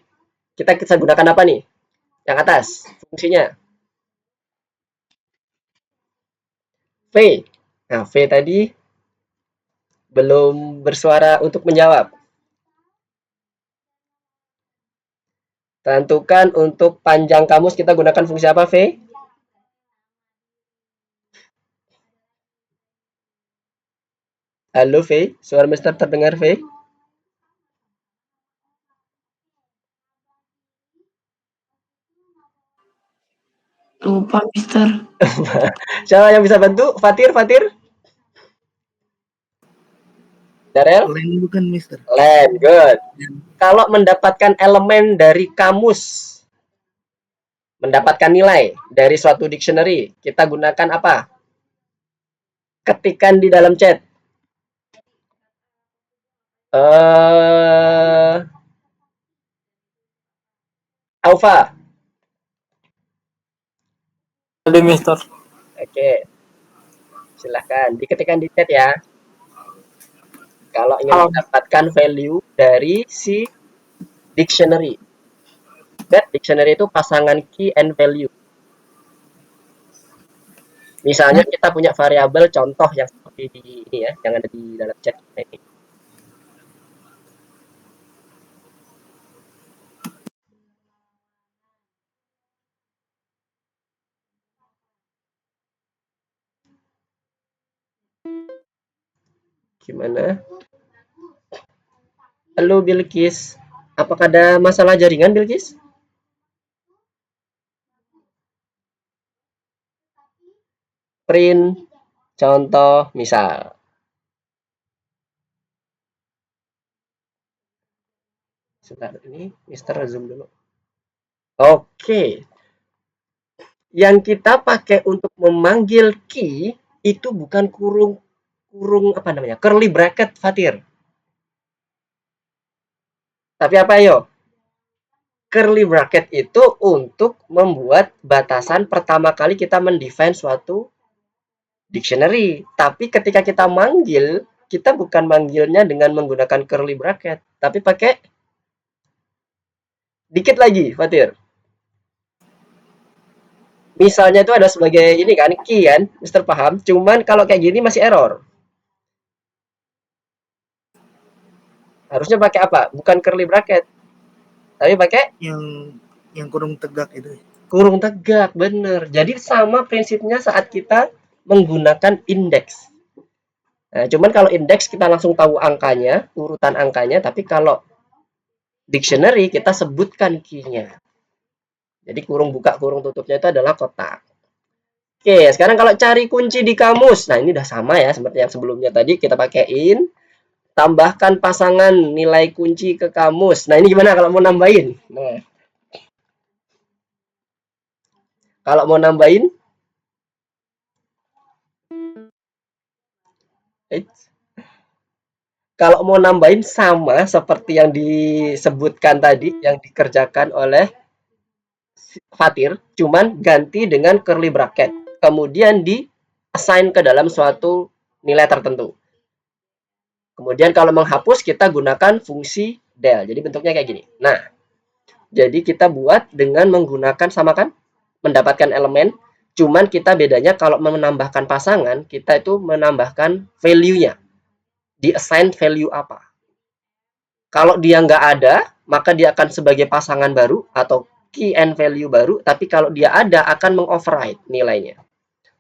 Kita gunakan apa nih? Yang atas fungsinya. V. Nah, V tadi belum bersuara untuk menjawab. Tentukan untuk panjang kamus kita gunakan fungsi apa, V? Halo, V. Suara Mister terdengar, V? Lupa, Mister. Siapa yang bisa bantu? Fatir? Darel? Len bukan, Mister. Len, good. Kalau mendapatkan elemen dari kamus, mendapatkan nilai dari suatu dictionary, kita gunakan apa? Ketikan di dalam chat. Alpha. Ada Mister. Oke. Silahkan diketikkan di chat ya. Kalau ingin mendapatkan value dari si dictionary. That dictionary itu pasangan key and value. Misalnya kita punya variabel contoh yang seperti di ini ya, yang ada di dalam chat ini. Gimana? Halo Bilkis, apakah ada masalah jaringan Bilkis? Print contoh misal. Sebentar, ini Mister zoom dulu. Oke. Yang kita pakai untuk memanggil key itu bukan kurung apa namanya? Curly bracket, Fatir. Tapi apa yo? Curly bracket itu untuk membuat batasan pertama kali kita mendefine suatu dictionary. Tapi ketika kita manggil, kita bukan manggilnya dengan menggunakan curly bracket, tapi pakai dikit lagi, Fatir. Misalnya itu ada sebagai ini kan, key kan, Mister paham. Cuman kalau kayak gini masih error. Harusnya pakai apa? Bukan curly bracket, tapi pakai yang kurung tegak itu. kurung tegak, bener. Jadi sama prinsipnya saat kita menggunakan indeks. Nah, cuman kalau indeks kita langsung tahu angkanya, urutan angkanya, tapi kalau dictionary kita sebutkan key-nya. Jadi kurung buka, kurung tutupnya itu adalah kotak. Oke, sekarang kalau cari kunci di kamus. Nah, ini udah sama ya, seperti yang sebelumnya tadi. Kita pakaiin. Tambahkan pasangan nilai kunci ke kamus. Nah, ini gimana kalau mau nambahin? Nah, kalau mau nambahin. Kalau mau nambahin sama seperti yang disebutkan tadi, yang dikerjakan oleh Fatir, cuman ganti dengan curly bracket. Kemudian di assign ke dalam suatu nilai tertentu. Kemudian kalau menghapus kita gunakan fungsi del. Jadi bentuknya kayak gini. Nah, jadi kita buat dengan menggunakan sama kan? Mendapatkan elemen. Cuman kita bedanya kalau menambahkan pasangan, kita itu menambahkan value-nya. Di assign value apa. Kalau dia nggak ada, maka dia akan sebagai pasangan baru atau key and value baru. Tapi kalau dia ada, akan mengoverride nilainya.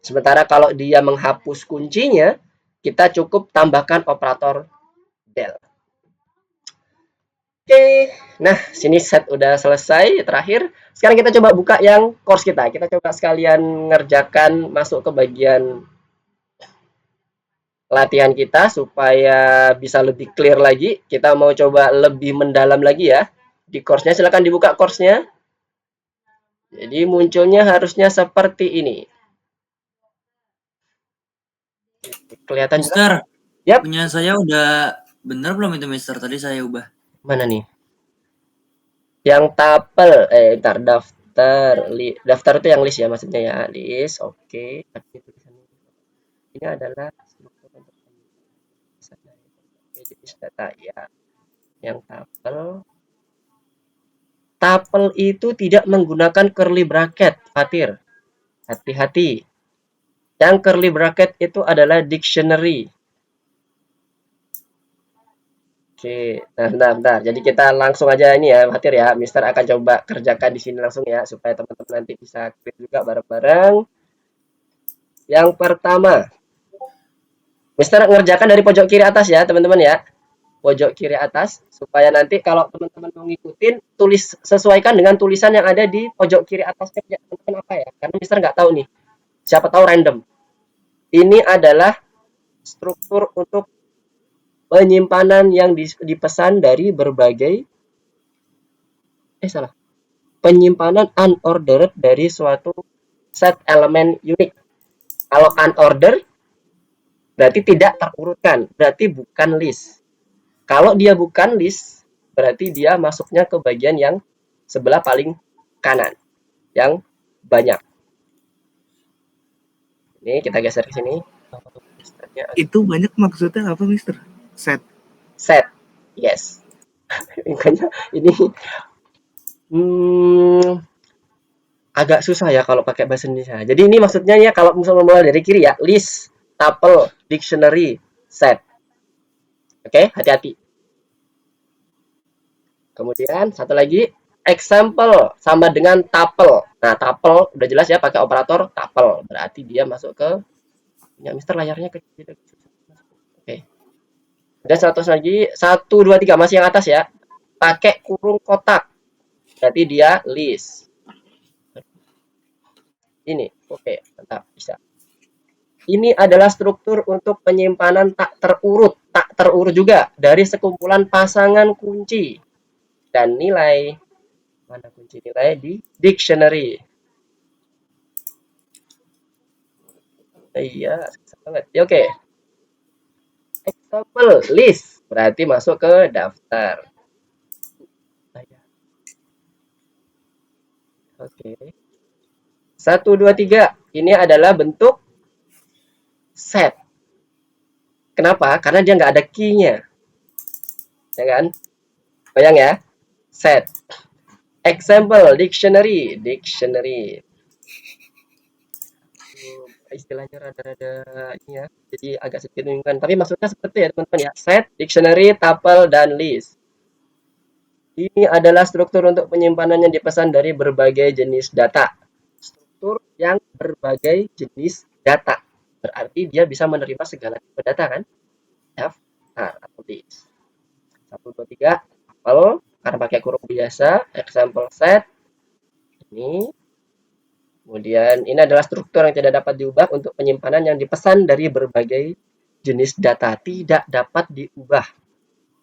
Sementara kalau dia menghapus kuncinya, kita cukup tambahkan operator del. Oke, nah sini set udah selesai. Terakhir, sekarang kita coba buka yang course kita. Kita coba sekalian ngerjakan masuk ke bagian latihan kita supaya bisa lebih clear lagi. Kita mau coba lebih mendalam lagi ya di course-nya. Silahkan dibuka course-nya. Jadi munculnya harusnya seperti ini. Kelihatan Mister, Yap. punya saya udah bener belum itu Mister? Tadi saya ubah. Mana nih? Yang tapel, ntar daftar itu yang list ya maksudnya ya, list. Oke. Ini adalah jenis data ya. Yang tapel itu tidak menggunakan curly bracket, Fatir. Hati-hati. Yang curly bracket itu adalah dictionary. Oke, bentar. Jadi kita langsung aja ini ya, Fatir ya. Mister akan coba kerjakan di sini langsung ya, supaya teman-teman nanti bisa clear juga bareng-bareng. Yang pertama, Mister ngerjakan dari pojok kiri atas ya, teman-teman ya. Pojok kiri atas, supaya nanti kalau teman-teman mau ngikutin, sesuaikan dengan tulisan yang ada di pojok kiri atasnya teman-teman apa ya. Karena Mister nggak tahu nih, siapa tahu random. Ini adalah struktur untuk penyimpanan yang dipesan dari berbagai penyimpanan unordered dari suatu set elemen unik. Kalau unordered berarti tidak terurutkan, berarti bukan list. Kalau dia bukan list, berarti dia masuknya ke bagian yang sebelah paling kanan, yang banyak. Ini kita geser ke sini. Itu banyak maksudnya apa, Mister? Set. Yes. Ini agak susah ya kalau pakai bahasa Indonesia. Jadi ini maksudnya ya kalau misalnya mulai dari kiri ya, list, tuple, dictionary, set. Oke, hati-hati. Kemudian satu lagi, example sama dengan tuple. Nah, tuple udah jelas ya pakai operator tuple. Berarti dia masuk ke ya Mister layarnya kecil. Oke. Dan satu lagi, 1 2 3 masih yang atas ya. Pakai kurung kotak. Berarti dia list. Ini, oke, mantap, bisa. Ini adalah struktur untuk penyimpanan tak terurut juga dari sekumpulan pasangan kunci dan nilai. Mana kunci nilai di dictionary? Iya, banget. Ya, oke. Example list berarti masuk ke daftar. Oke. 1 2 3 ini adalah bentuk set. Kenapa? Karena dia nggak ada key-nya. Ya kan? Bayang ya. Set. Example, dictionary. Istilahnya rada-rada ini ya. Jadi agak sedikit membingungkan. Tapi maksudnya seperti ya teman-teman ya. Set, dictionary, tuple, dan list. Ini adalah struktur untuk penyimpanan yang dipesan dari berbagai jenis data. Struktur yang berbagai jenis data. Berarti dia bisa menerima segala tipe data kan? Daftar atau list. 1, 2, 3, tuple, karena pakai kurung biasa, example set, ini. Kemudian ini adalah struktur yang tidak dapat diubah untuk penyimpanan yang dipesan dari berbagai jenis data. Tidak dapat diubah.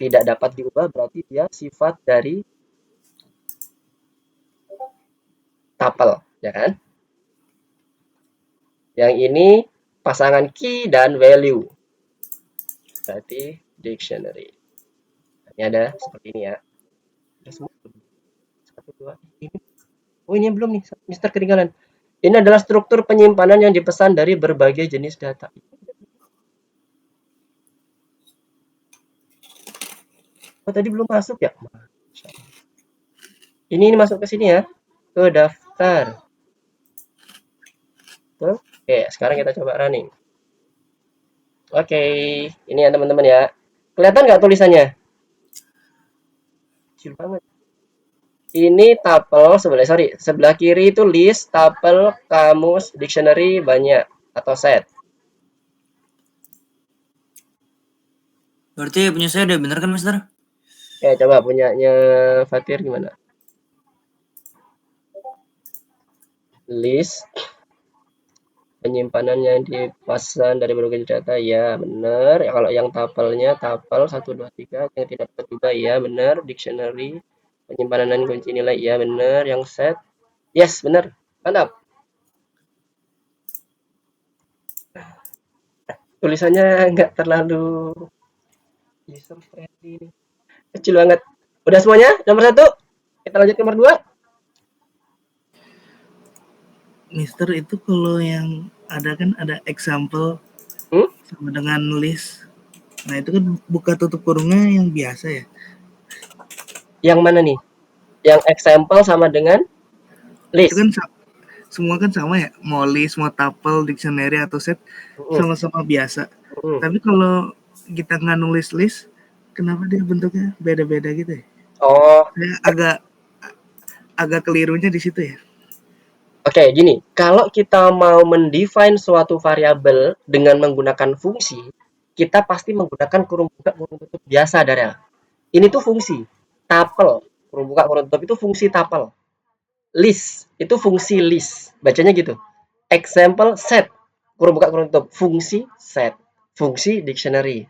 Tidak dapat diubah berarti dia sifat dari tuple, ya kan? Yang ini pasangan key dan value. Berarti dictionary. Ini ada seperti ini ya. Ada semua. 1, 2, ini. Oh, ini belum nih, Mister ketinggalan. Ini adalah struktur penyimpanan yang dipesan dari berbagai jenis data. Oh, tadi belum masuk ya? Ini masuk ke sini ya. Ke daftar. Tuh. Oke, sekarang kita coba running. Oke, ini ya teman-teman ya. Kelihatan nggak tulisannya? Kecil banget. Ini tuple, sebelah kiri itu list, tuple, kamus, dictionary, banyak atau set. Berarti punya saya udah bener kan, Mister? Oke, coba punyanya Fatir gimana? List, penyimpanan yang dipesan dari berbagai data, ya benar. Ya, kalau yang tuple-nya tuple 1, 2, 3 yang tidak dapat juga, ya benar. Dictionary, penyimpanan dan kunci nilai, ya benar. Yang set, yes benar. Mantap. Tulisannya nggak terlalu user friendly ini. Kecil banget. Udah semuanya? Nomor 1. Kita lanjut ke nomor 2. Mister, itu kalau yang ada kan ada example sama dengan list. Nah, itu kan buka tutup kurungnya yang biasa ya. Yang mana nih? Yang example sama dengan list. Itu kan semua kan sama ya, mau list, mau tuple, dictionary atau set sama-sama biasa. Tapi kalau kita nggak nulis list, kenapa dia bentuknya beda-beda gitu ya? Oh, Saya agak kelirunya di situ ya. oke, gini. Kalau kita mau mendefine suatu variabel dengan menggunakan fungsi, kita pasti menggunakan kurung buka kurung tutup biasa, Darel. Ini tuh fungsi. Tuple, kurung buka kurung tutup itu fungsi tuple. List itu fungsi list. Bacanya gitu. Example set, kurung buka kurung tutup, fungsi set. Fungsi dictionary.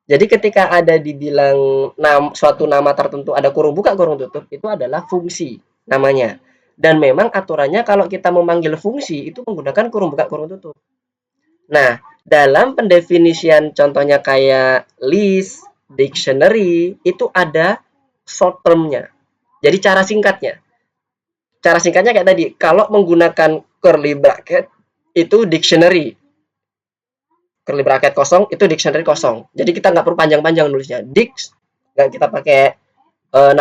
Jadi ketika ada dibilang suatu nama tertentu ada kurung buka kurung tutup, itu adalah fungsi namanya. Dan memang aturannya kalau kita memanggil fungsi itu menggunakan kurung buka kurung tutup. Nah, dalam pendefinisian contohnya kayak list, dictionary, itu ada short term-nya. Jadi cara singkatnya. Cara singkatnya kayak tadi, kalau menggunakan curly bracket itu dictionary. Curly bracket kosong itu dictionary kosong. Jadi kita nggak perlu panjang-panjang nulisnya. Dict nggak kita pakai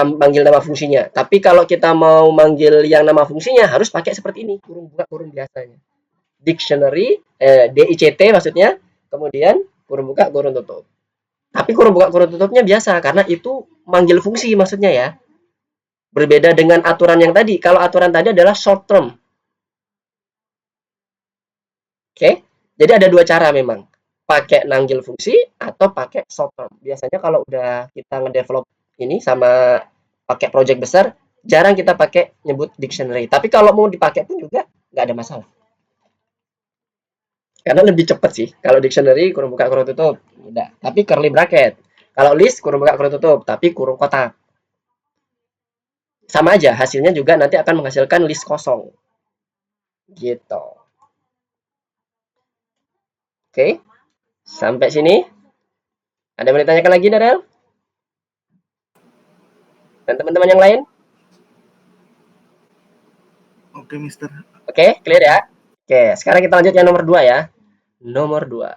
manggil nama fungsinya. Tapi kalau kita mau manggil yang nama fungsinya harus pakai seperti ini, kurung buka kurung biasanya. Dictionary, DICT maksudnya, kemudian kurung buka kurung tutup. Tapi kurung buka kurung tutupnya biasa karena itu manggil fungsi maksudnya ya. Berbeda dengan aturan yang tadi. Kalau aturan tadi adalah short term. Oke, jadi ada dua cara memang. Pakai nanggil fungsi atau pakai short term. Biasanya kalau udah kita ngedevelop ini sama pakai project besar, jarang kita pakai nyebut dictionary. Tapi kalau mau dipakai pun juga nggak ada masalah. Karena lebih cepat sih. Kalau dictionary kurung buka kurung tutup, udah. Tapi curly bracket. Kalau list kurung buka kurung tutup, tapi kurung kotak. Sama aja, hasilnya juga nanti akan menghasilkan list kosong. Gitu. Oke. Sampai sini. Ada yang mau ditanyakan lagi, Darel? Dan teman-teman yang lain? Oke, Mister. Oke, clear ya? Oke, sekarang kita lanjut yang nomor 2 ya. Nomor 2.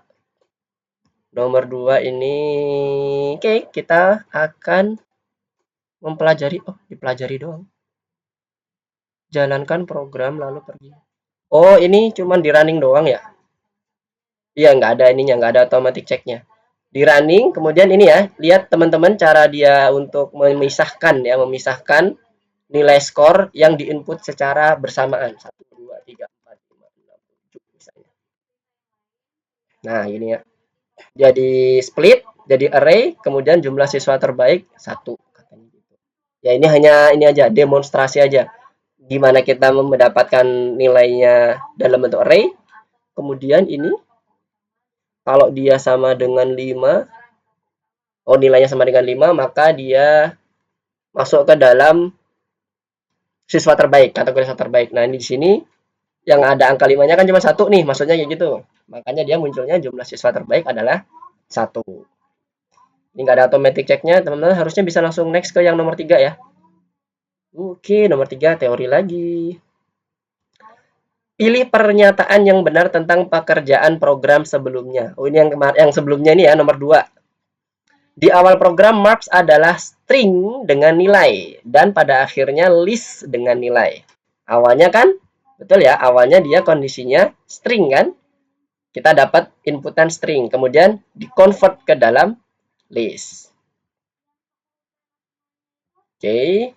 Nomor 2 ini, oke, kita akan mempelajari, dipelajari doang. Jalankan program lalu pergi. Oh, ini cuman di running doang ya? Iya, nggak ada ininya, nggak ada automatic checknya. Di running, kemudian ini ya, lihat teman-teman cara dia untuk memisahkan nilai skor yang diinput secara bersamaan. 1, 2, 3, 4, 5, 6, 7 misalnya. Nah, ini ya. Jadi split, jadi array, kemudian jumlah siswa terbaik 1. Ya, ini hanya ini aja, demonstrasi aja. Gimana kita mendapatkan nilainya dalam bentuk array. Kemudian ini, kalau dia sama dengan 5, nilainya sama dengan 5, maka dia masuk ke dalam siswa terbaik, kategori siswa terbaik. Nah, ini di sini yang ada angka 5-nya kan cuma 1 nih, maksudnya kayak gitu. Makanya dia munculnya jumlah siswa terbaik adalah 1. Ini nggak ada automatic check-nya, teman-teman harusnya bisa langsung next ke yang nomor 3 ya. Oke, nomor 3 teori lagi. Pilih pernyataan yang benar tentang pekerjaan program sebelumnya. Oh, ini yang sebelumnya ini ya, nomor 2. Di awal program marks adalah string dengan nilai dan pada akhirnya list dengan nilai. Awalnya kan, betul ya, awalnya dia kondisinya string kan? Kita dapat inputan string, kemudian di-convert ke dalam list. Oke.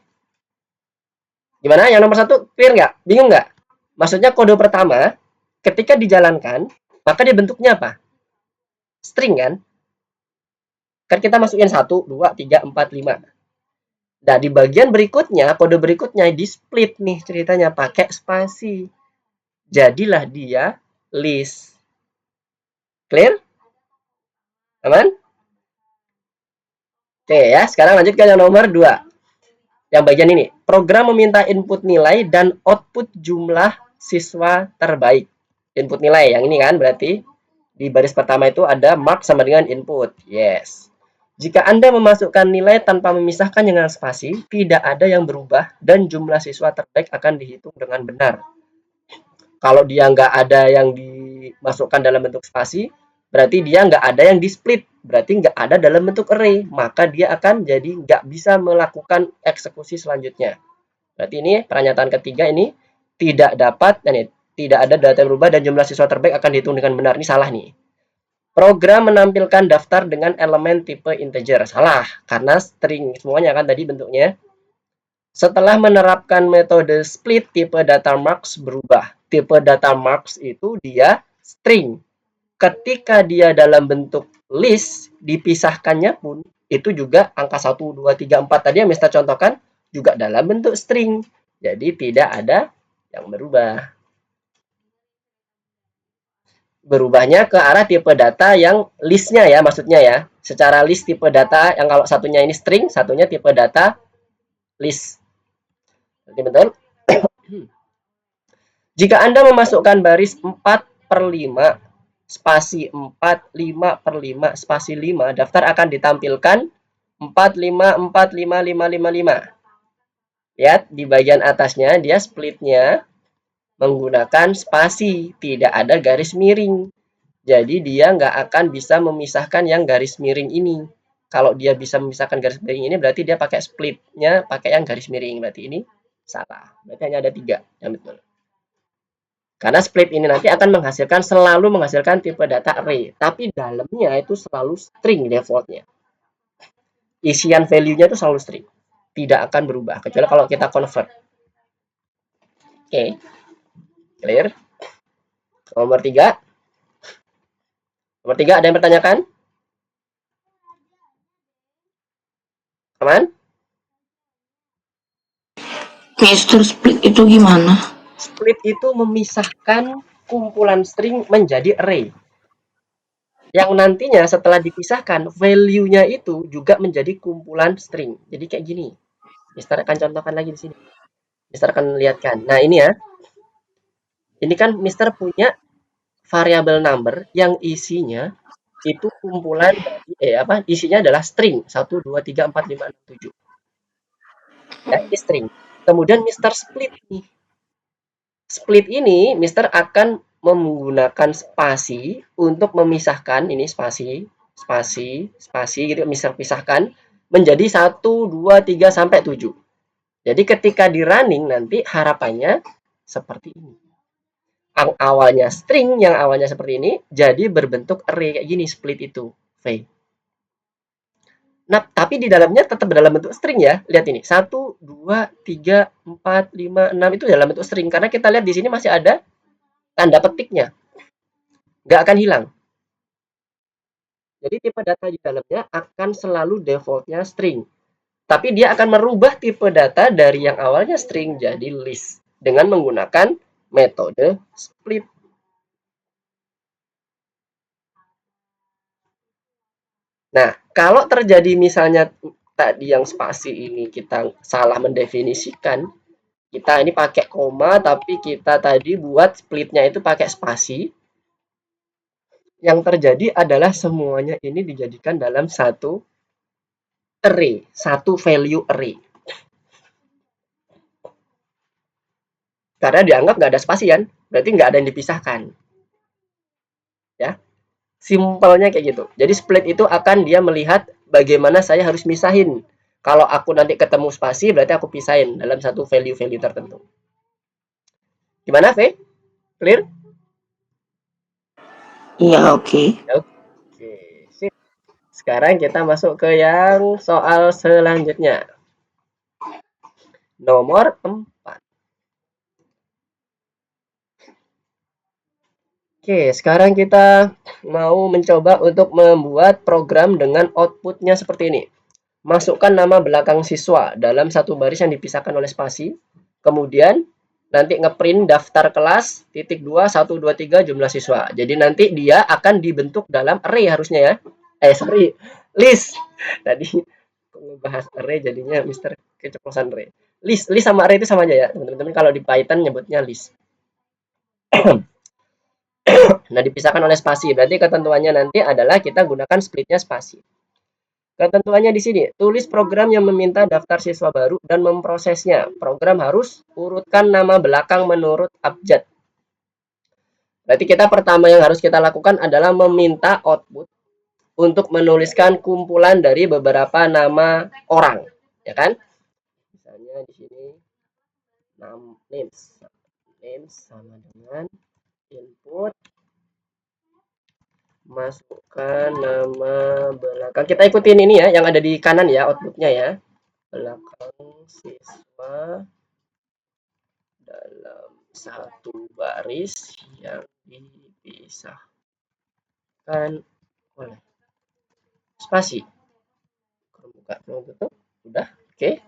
Gimana? Yang nomor 1 clear nggak? Bingung nggak? Maksudnya kode pertama, ketika dijalankan, maka dia bentuknya apa? String kan? Kan kita masukin 1, 2, 3, 4, 5. Nah, di bagian berikutnya, kode berikutnya di split nih ceritanya pakai spasi. Jadilah dia list. Clear? Aman? Oke ya, sekarang lanjut ke yang nomor 2. Yang bagian ini, program meminta input nilai dan output jumlah siswa terbaik. Input nilai yang ini kan berarti di baris pertama itu ada mark sama dengan input. Yes. Jika Anda memasukkan nilai tanpa memisahkan dengan spasi, tidak ada yang berubah dan jumlah siswa terbaik akan dihitung dengan benar. Kalau dia nggak ada yang dimasukkan dalam bentuk spasi, berarti dia nggak ada yang di split, berarti nggak ada dalam bentuk array, maka dia akan jadi nggak bisa melakukan eksekusi selanjutnya. Berarti ini pernyataan ketiga ini tidak dapat, tidak ada data yang berubah dan jumlah siswa terbaik akan dihitung dengan benar. Ini salah nih. Program menampilkan daftar dengan elemen tipe integer. Salah, karena string semuanya kan tadi bentuknya. Setelah menerapkan metode split, tipe data marks berubah. Tipe data marks itu dia string. Ketika dia dalam bentuk list, dipisahkannya pun itu juga angka 1, 2, 3, 4 tadi yang Mister contohkan juga dalam bentuk string. Jadi tidak ada yang berubah. Berubahnya ke arah tipe data yang listnya ya, maksudnya ya. Secara list tipe data yang kalau satunya ini string, satunya tipe data list. Berarti betul? Jika Anda memasukkan baris 4/5 spasi 4, 5/5 spasi 5, daftar akan ditampilkan 4, 5, 4, 5, 5, 5, 5. Lihat di bagian atasnya dia splitnya menggunakan spasi, tidak ada garis miring. Jadi dia nggak akan bisa memisahkan yang garis miring ini. Kalau dia bisa memisahkan garis miring ini berarti dia pakai splitnya pakai yang garis miring. Berarti ini salah. Berarti hanya ada 3 yang betul. Karena split ini nanti akan selalu menghasilkan tipe data array. Tapi dalamnya itu selalu string defaultnya. Isian value-nya itu selalu string. Tidak akan berubah. Kecuali kalau kita convert. Oke. Clear? Nomor 3. Nomor 3 ada yang bertanyakan? Aman? Mister split itu gimana? Split itu memisahkan kumpulan string menjadi array. Yang nantinya setelah dipisahkan, value-nya itu juga menjadi kumpulan string. Jadi kayak gini. Mister akan contohkan lagi di sini. Mister akan lihatkan. Nah, ini ya. Ini kan Mister punya variabel number yang isinya itu kumpulan dari isinya adalah string 1, 2, 3, 4, 5, 6, 7. Ya, ini string. Kemudian Mister split nih. Split ini Mister akan menggunakan spasi untuk memisahkan ini spasi spasi gitu, pisahkan menjadi 1, 2, 3 sampai 7. Jadi ketika di running nanti harapannya seperti ini. Yang awalnya string, yang awalnya seperti ini, jadi berbentuk array kayak gini, split itu, V. Nah, tapi di dalamnya tetap dalam bentuk string ya. Lihat ini, 1, 2, 3, 4, 5, 6 itu dalam bentuk string. Karena kita lihat di sini masih ada tanda petiknya. Nggak akan hilang. Jadi tipe data di dalamnya akan selalu defaultnya string. Tapi dia akan merubah tipe data dari yang awalnya string jadi list. Dengan menggunakan metode split. Nah, kalau terjadi misalnya tadi yang spasi ini kita salah mendefinisikan, kita ini pakai koma tapi kita tadi buat splitnya itu pakai spasi, yang terjadi adalah semuanya ini dijadikan dalam satu array, satu value array. Karena dianggap nggak ada spasi kan, berarti nggak ada yang dipisahkan. Ya, simpelnya kayak gitu. Jadi split itu akan dia melihat bagaimana saya harus misahin. Kalau aku nanti ketemu spasi, berarti aku pisahin dalam satu value-value tertentu. Gimana, V? Clear? Iya, oke. Oke, sip. Sekarang kita masuk ke yang soal selanjutnya. Nomor 4. Oke, sekarang kita mau mencoba untuk membuat program dengan outputnya seperti ini. Masukkan nama belakang siswa dalam satu baris yang dipisahkan oleh spasi. Kemudian nanti ngeprint daftar kelas, titik 2, 1, 2, 3 jumlah siswa. Jadi nanti dia akan dibentuk dalam array harusnya ya. Sorry, list. Tadi ngebahas array jadinya Mister keceplosan array. List sama array itu sama aja ya, teman-teman. Kalau di Python nyebutnya list. Nah, dipisahkan oleh spasi. Berarti ketentuannya nanti adalah kita gunakan splitnya spasi. Ketentuannya di sini, tulis program yang meminta daftar siswa baru dan memprosesnya. Program harus urutkan nama belakang menurut abjad. Berarti kita pertama yang harus kita lakukan adalah meminta output untuk menuliskan kumpulan dari beberapa nama orang, ya kan? Misalnya di sini names sama dengan input, masukkan nama belakang. Kita ikutin ini ya, yang ada di kanan ya outputnya ya. Belakang siswa dalam satu baris yang dipisahkan oleh spasi. Buka tutup, udah, oke.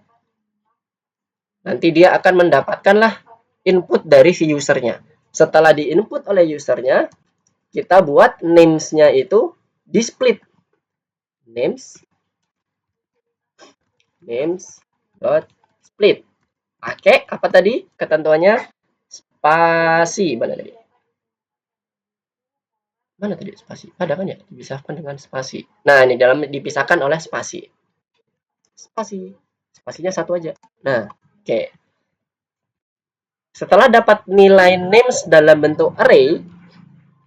Nanti dia akan mendapatkanlah input dari si usernya. Setelah diinput oleh usernya, kita buat names-nya itu di split. Names dot split. Pakai apa tadi ketentuannya? Spasi. Mana tadi spasi? Ada kan ya? Dipisahkan dengan spasi. Nah, ini dalam dipisahkan oleh spasi. Spasinya satu aja. Nah, oke. Setelah dapat nilai names dalam bentuk array,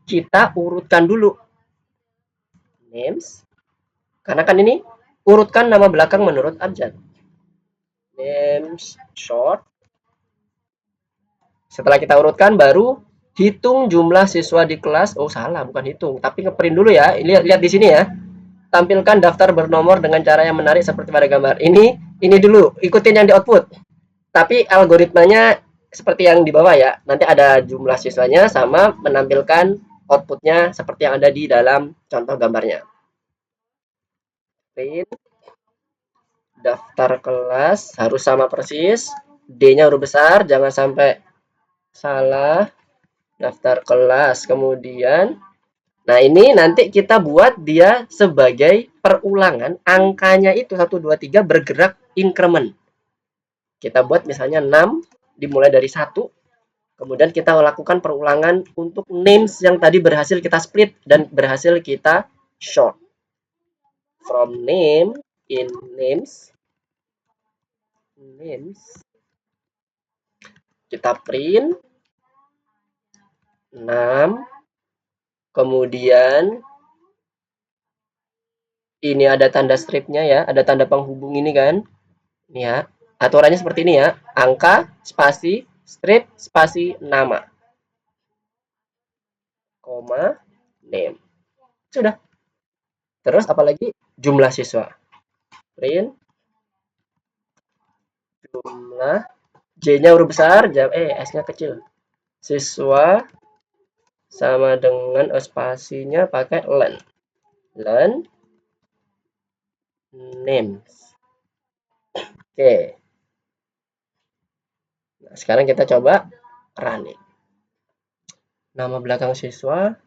kita urutkan dulu. Names. Karena kan ini urutkan nama belakang menurut abjad. Names short. Setelah kita urutkan, baru hitung jumlah siswa di kelas. Oh, salah, bukan hitung. Tapi ngeprint dulu ya. Lihat di sini ya. Tampilkan daftar bernomor dengan cara yang menarik seperti pada gambar. Ini dulu, ikutin yang di output. Tapi algoritmanya seperti yang di bawah ya. Nanti ada jumlah siswanya sama menampilkan outputnya seperti yang ada di dalam contoh gambarnya. Print daftar kelas harus sama persis. D-nya huruf besar, jangan sampai salah. Daftar kelas. Kemudian, nah ini nanti kita buat dia sebagai perulangan. Angkanya itu 1, 2, 3 bergerak increment. Kita buat misalnya 6 dimulai dari 1. Kemudian kita lakukan perulangan untuk names yang tadi berhasil kita split dan berhasil kita short. From name in names. Kita print 6. Kemudian Ini ada tanda stripnya ya, ada tanda penghubung ini kan. Ini ya. Aturannya seperti ini ya. Angka, spasi, strip, spasi, nama. Koma, name. Sudah. Terus apalagi? Jumlah siswa. Print jumlah, J-nya huruf besar, S-nya kecil. Siswa sama dengan spasinya pakai len. Len names. Oke. Nah, sekarang kita coba running. Nama belakang siswa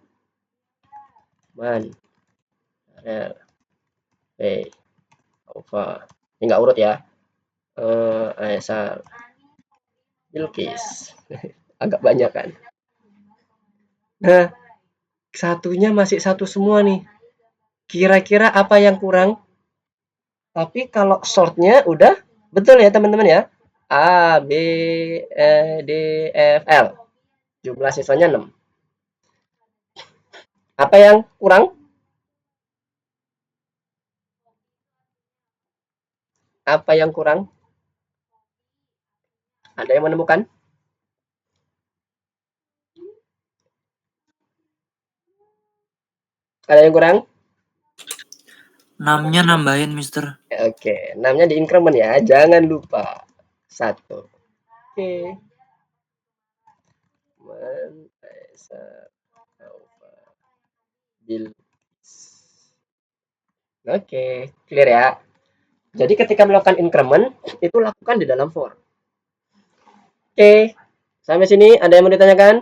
Man. L. P. Ova. Ini nggak urut ya. Aisal. Bilkis. Agak banyak kan. Nah, satunya masih satu semua nih. Kira-kira apa yang kurang? Tapi kalau shortnya udah betul ya teman-teman ya. A, B, E, D, F, L. Jumlah siswanya 6. Apa yang kurang? Apa yang kurang? Ada yang menemukan? Ada yang kurang? 6-nya nambahin, Mister. Oke, 6-nya di increment ya. Jangan lupa. 1. Oke. Oke, clear ya. Jadi ketika melakukan increment, itu lakukan di dalam for. Oke, sampai sini ada yang mau ditanyakan?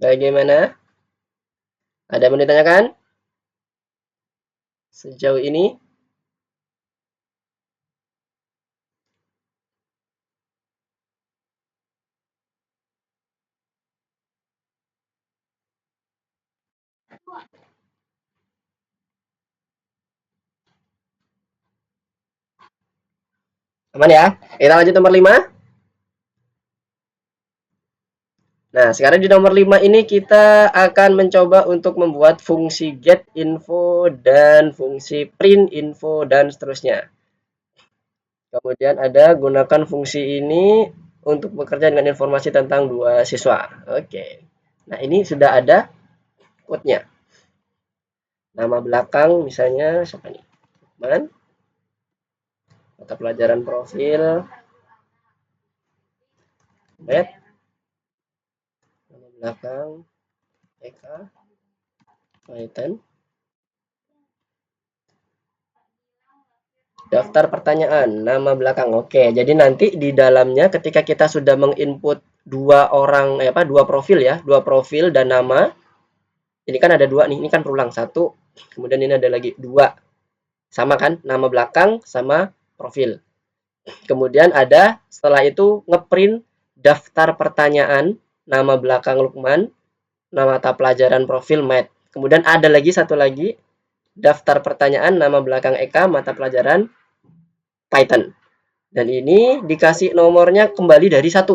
Bagaimana? Ada yang mau ditanyakan? Sejauh ini? Aman ya? Kita lanjut nomor 5. Nah, sekarang di nomor 5 ini kita akan mencoba untuk membuat fungsi get info dan fungsi print info dan seterusnya. Kemudian ada gunakan fungsi ini untuk bekerja dengan informasi tentang 2 siswa. Oke. Nah, ini sudah ada code-nya. Nama belakang misalnya siapa nih? Man. Mata pelajaran profil. Net. Nama belakang Eka. Python. Daftar pertanyaan, nama belakang. Oke, jadi nanti di dalamnya ketika kita sudah menginput dua profil ya, dua profil dan nama. Ini kan ada dua nih, ini kan berulang satu, kemudian ini ada lagi dua. Sama kan, nama belakang sama profil. Kemudian ada setelah itu ngeprint daftar pertanyaan, nama belakang Lukman, nama mata pelajaran profil Math. Kemudian ada lagi satu lagi daftar pertanyaan, nama belakang Eka, mata pelajaran Python. Dan ini dikasih nomornya kembali dari 1.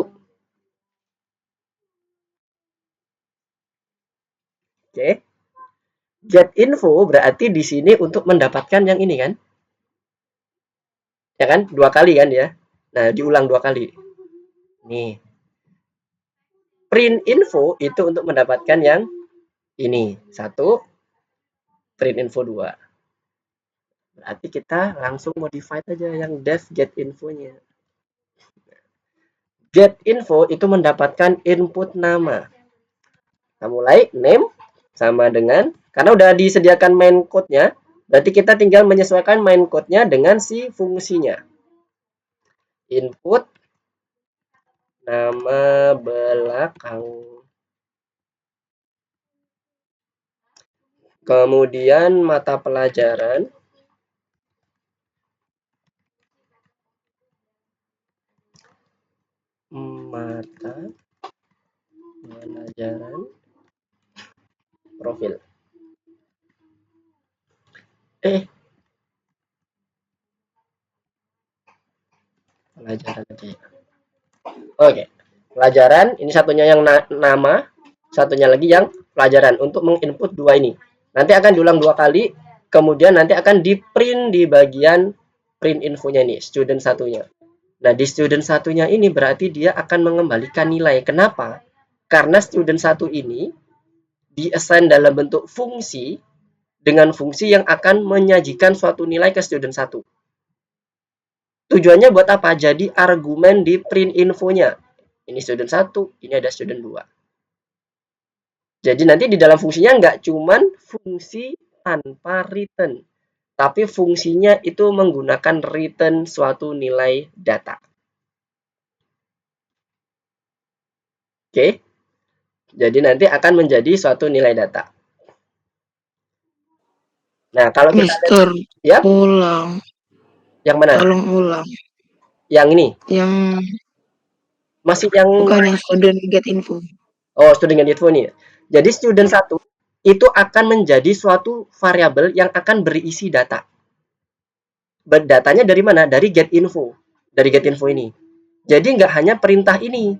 Oke. Get info berarti di sini untuk mendapatkan yang ini kan? Ya kan? 2 kali kan ya. Nah, diulang 2 kali. Nih. Print info itu untuk mendapatkan yang ini. 1. Print info 2. Berarti kita langsung modify aja yang def get infonya. Get info itu mendapatkan input nama. Nah, mulai name sama dengan, karena udah disediakan main code-nya, berarti kita tinggal menyesuaikan main code-nya dengan si fungsinya. Input nama belakang Kemudian mata pelajaran. Mata pelajaran profil. Pelajaran aja ya. Oke. Pelajaran, ini satunya yang nama, satunya lagi yang pelajaran untuk menginput dua ini. Nanti akan diulang 2 kali, kemudian nanti akan di print di bagian print infonya nih, student satunya. Nah, di student satunya ini berarti dia akan mengembalikan nilai. Kenapa? Karena student satu ini di-assign dalam bentuk fungsi dengan fungsi yang akan menyajikan suatu nilai ke student satu. Tujuannya buat apa? Jadi argumen di print infonya. Ini student 1, ini ada student 2. Jadi nanti di dalam fungsinya nggak cuman fungsi tanpa return, tapi fungsinya itu menggunakan return suatu nilai data. Oke. Jadi nanti akan menjadi suatu nilai data. Nah, kalau kita Mister, ya, ulang. yang mana? Tolong ulang. Yang ini. Yang Masih yang bukan yang student get info. Oh, student get info nih. Jadi student 1 itu akan menjadi suatu variabel yang akan berisi data. Datanya dari mana? Dari get info. Dari get info ini. Jadi nggak hanya perintah ini.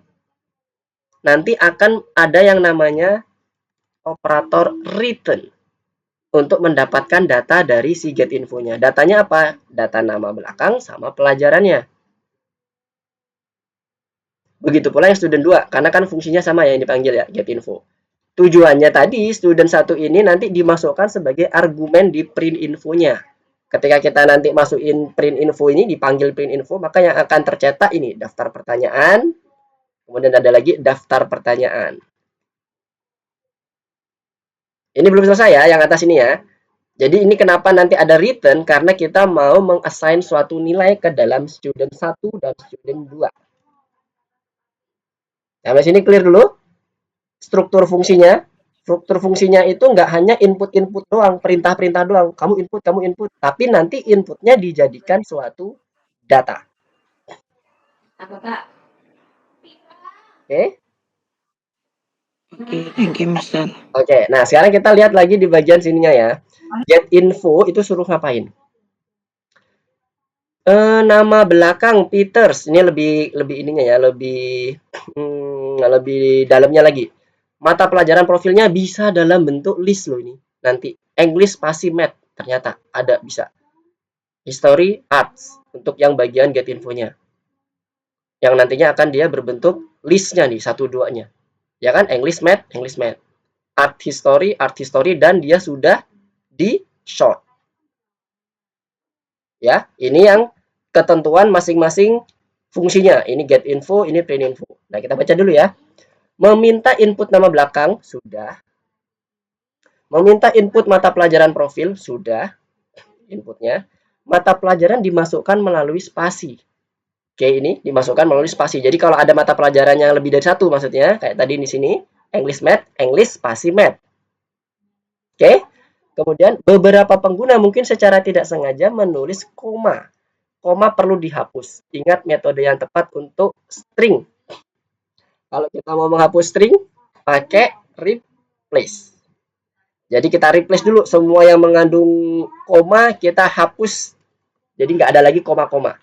Nanti akan ada yang namanya operator return untuk mendapatkan data dari si get infonya. Datanya apa? Data nama belakang sama pelajarannya. Begitu pula yang student 2, karena kan fungsinya sama ya yang dipanggil ya, get info. Tujuannya tadi, student 1 ini nanti dimasukkan sebagai argumen di print infonya. Ketika kita nanti masukin print info ini, dipanggil print info, maka yang akan tercetak ini daftar pertanyaan, kemudian ada lagi daftar pertanyaan. Ini belum selesai ya, yang atas ini ya. Jadi ini kenapa nanti ada return, karena kita mau meng-assign suatu nilai ke dalam student 1 dan student 2. Sampai sini clear dulu? Struktur fungsinya. Struktur fungsinya itu nggak hanya input-input doang, perintah-perintah doang. Kamu input. Tapi nanti inputnya dijadikan suatu data. Oke? Oke, thank you, Mister. Oke, nah sekarang kita lihat lagi di bagian sininya ya. Get info itu suruh ngapain? Nama belakang Peters, ini lebih ininya ya, lebih dalamnya lagi. Mata pelajaran profilnya bisa dalam bentuk list loh ini. Nanti English spasi Math ternyata ada bisa. History, Arts untuk yang bagian get infonya. Yang nantinya akan dia berbentuk listnya nih, 1-2-nya. Ya kan? English Math. Art History, dan dia sudah di short. Ya, ini yang ketentuan masing-masing fungsinya. Ini get info, ini print info. Nah, kita baca dulu ya. Meminta input nama belakang, sudah. Meminta input mata pelajaran profil, sudah. Inputnya. Mata pelajaran dimasukkan melalui spasi. Oke, ini dimasukkan melalui spasi. Jadi kalau ada mata pelajaran yang lebih dari 1 maksudnya, kayak tadi di sini, English Math, English spasi Math. Oke. Kemudian beberapa pengguna mungkin secara tidak sengaja menulis koma. Koma perlu dihapus. Ingat metode yang tepat untuk string. Kalau kita mau menghapus string, pakai replace. Jadi kita replace dulu semua yang mengandung koma, kita hapus. Jadi nggak ada lagi koma-koma.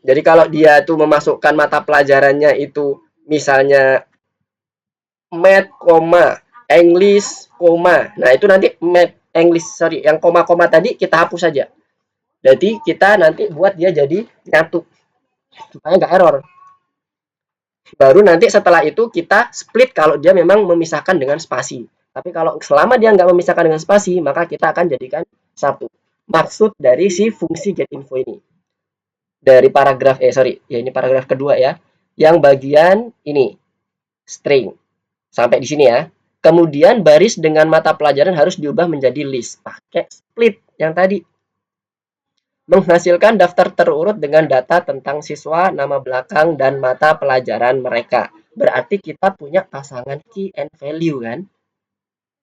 Jadi kalau dia tuh memasukkan mata pelajarannya itu misalnya Math, English, nah itu nanti Math, English, yang koma-koma tadi kita hapus saja. Jadi kita nanti buat dia jadi nyatu supaya nggak error. Baru nanti setelah itu kita split kalau dia memang memisahkan dengan spasi. Tapi kalau selama dia nggak memisahkan dengan spasi, maka kita akan jadikan satu. Maksud dari si fungsi get info ini. Dari paragraf, ya ini paragraf kedua ya. Yang bagian ini, string. Sampai di sini ya. Kemudian baris dengan mata pelajaran harus diubah menjadi list. Pakai split yang tadi. Menghasilkan daftar terurut dengan data tentang siswa, nama belakang, dan mata pelajaran mereka. Berarti kita punya pasangan key and value kan?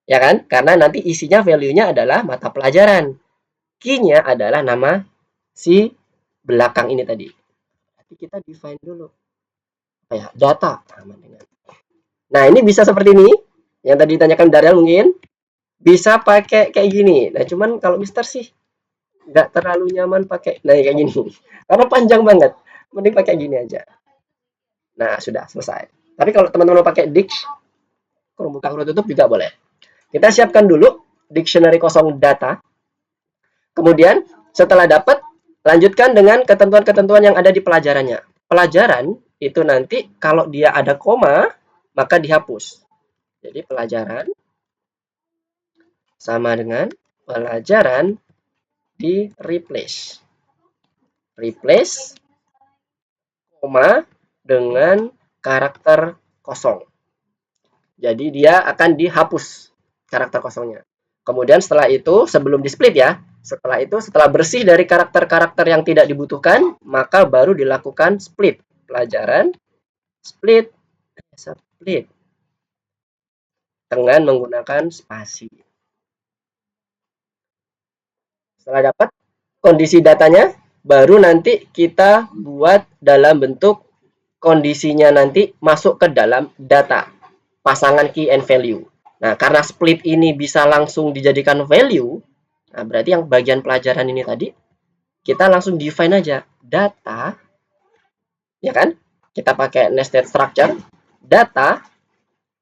Ya kan? Karena nanti isinya value-nya adalah mata pelajaran. Key-nya adalah nama si belakang ini tadi. Tapi kita define dulu. Apa ya? Data. Nah, ini bisa seperti ini. Yang tadi ditanyakan Daryl mungkin. Bisa pakai kayak gini. Nah, cuman kalau Mister sih nggak terlalu nyaman pakai kayak gini. Karena panjang banget. Mending pakai gini aja. Nah, sudah selesai. Tapi kalau teman-teman mau pakai Dix, kurung buka kurung tutup juga boleh. Kita siapkan dulu dictionary kosong data. Kemudian setelah dapat, lanjutkan dengan ketentuan-ketentuan yang ada di pelajarannya. Pelajaran itu nanti kalau dia ada koma, maka dihapus. Jadi pelajaran sama dengan pelajaran di replace. Replace koma dengan karakter kosong. Jadi dia akan dihapus karakter kosongnya. Kemudian setelah itu, sebelum di split ya, setelah bersih dari karakter-karakter yang tidak dibutuhkan, maka baru dilakukan split. Pelajaran, split, split. Dengan menggunakan spasi. Setelah dapat kondisi datanya, baru nanti kita buat dalam bentuk kondisinya nanti masuk ke dalam data. Pasangan key and value. Nah, karena split ini bisa langsung dijadikan value, nah berarti yang bagian pelajaran ini tadi, kita langsung define aja data, ya kan? Kita pakai nested structure, data,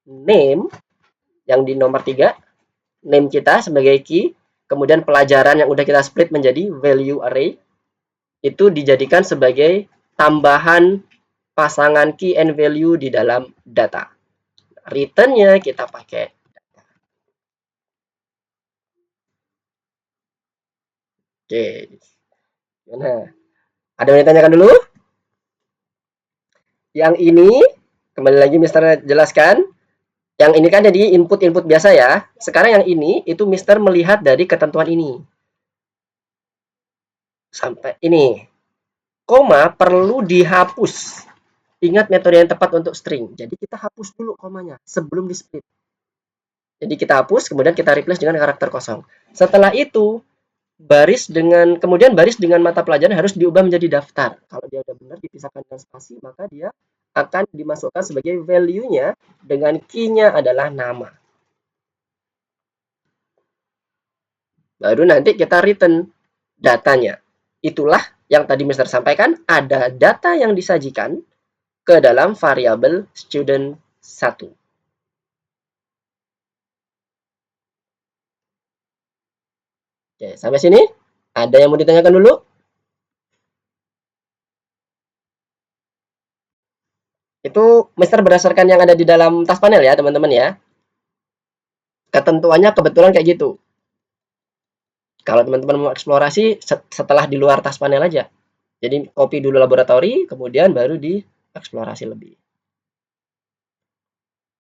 name, yang di nomor 3, name kita sebagai key, kemudian pelajaran yang udah kita split menjadi value array, itu dijadikan sebagai tambahan pasangan key and value di dalam data. Return-nya kita pakai oke. Nah, ada yang ditanyakan dulu? Yang ini, kembali lagi Mister jelaskan. Yang ini kan jadi input-input biasa ya. Sekarang yang ini, itu Mister melihat dari ketentuan ini. Sampai ini. Koma perlu dihapus. Ingat metode yang tepat untuk string. Jadi kita hapus dulu komanya sebelum di split. Jadi kita hapus, kemudian kita replace dengan karakter kosong. Setelah itu, kemudian baris dengan mata pelajaran harus diubah menjadi daftar. Kalau dia udah benar dipisahkan dengan spasi, maka dia akan dimasukkan sebagai value-nya dengan key-nya adalah nama. Baru nanti kita return datanya. Itulah yang tadi Mister sampaikan, ada data yang disajikan ke dalam variabel student 1. Oke, sampai sini ada yang mau ditanyakan dulu? Itu Mister berdasarkan yang ada di dalam tas panel ya, teman-teman ya. Ketentuannya kebetulan kayak gitu. Kalau teman-teman mau eksplorasi setelah di luar tas panel aja. Jadi copy dulu laboratori, kemudian baru dieksplorasi lebih.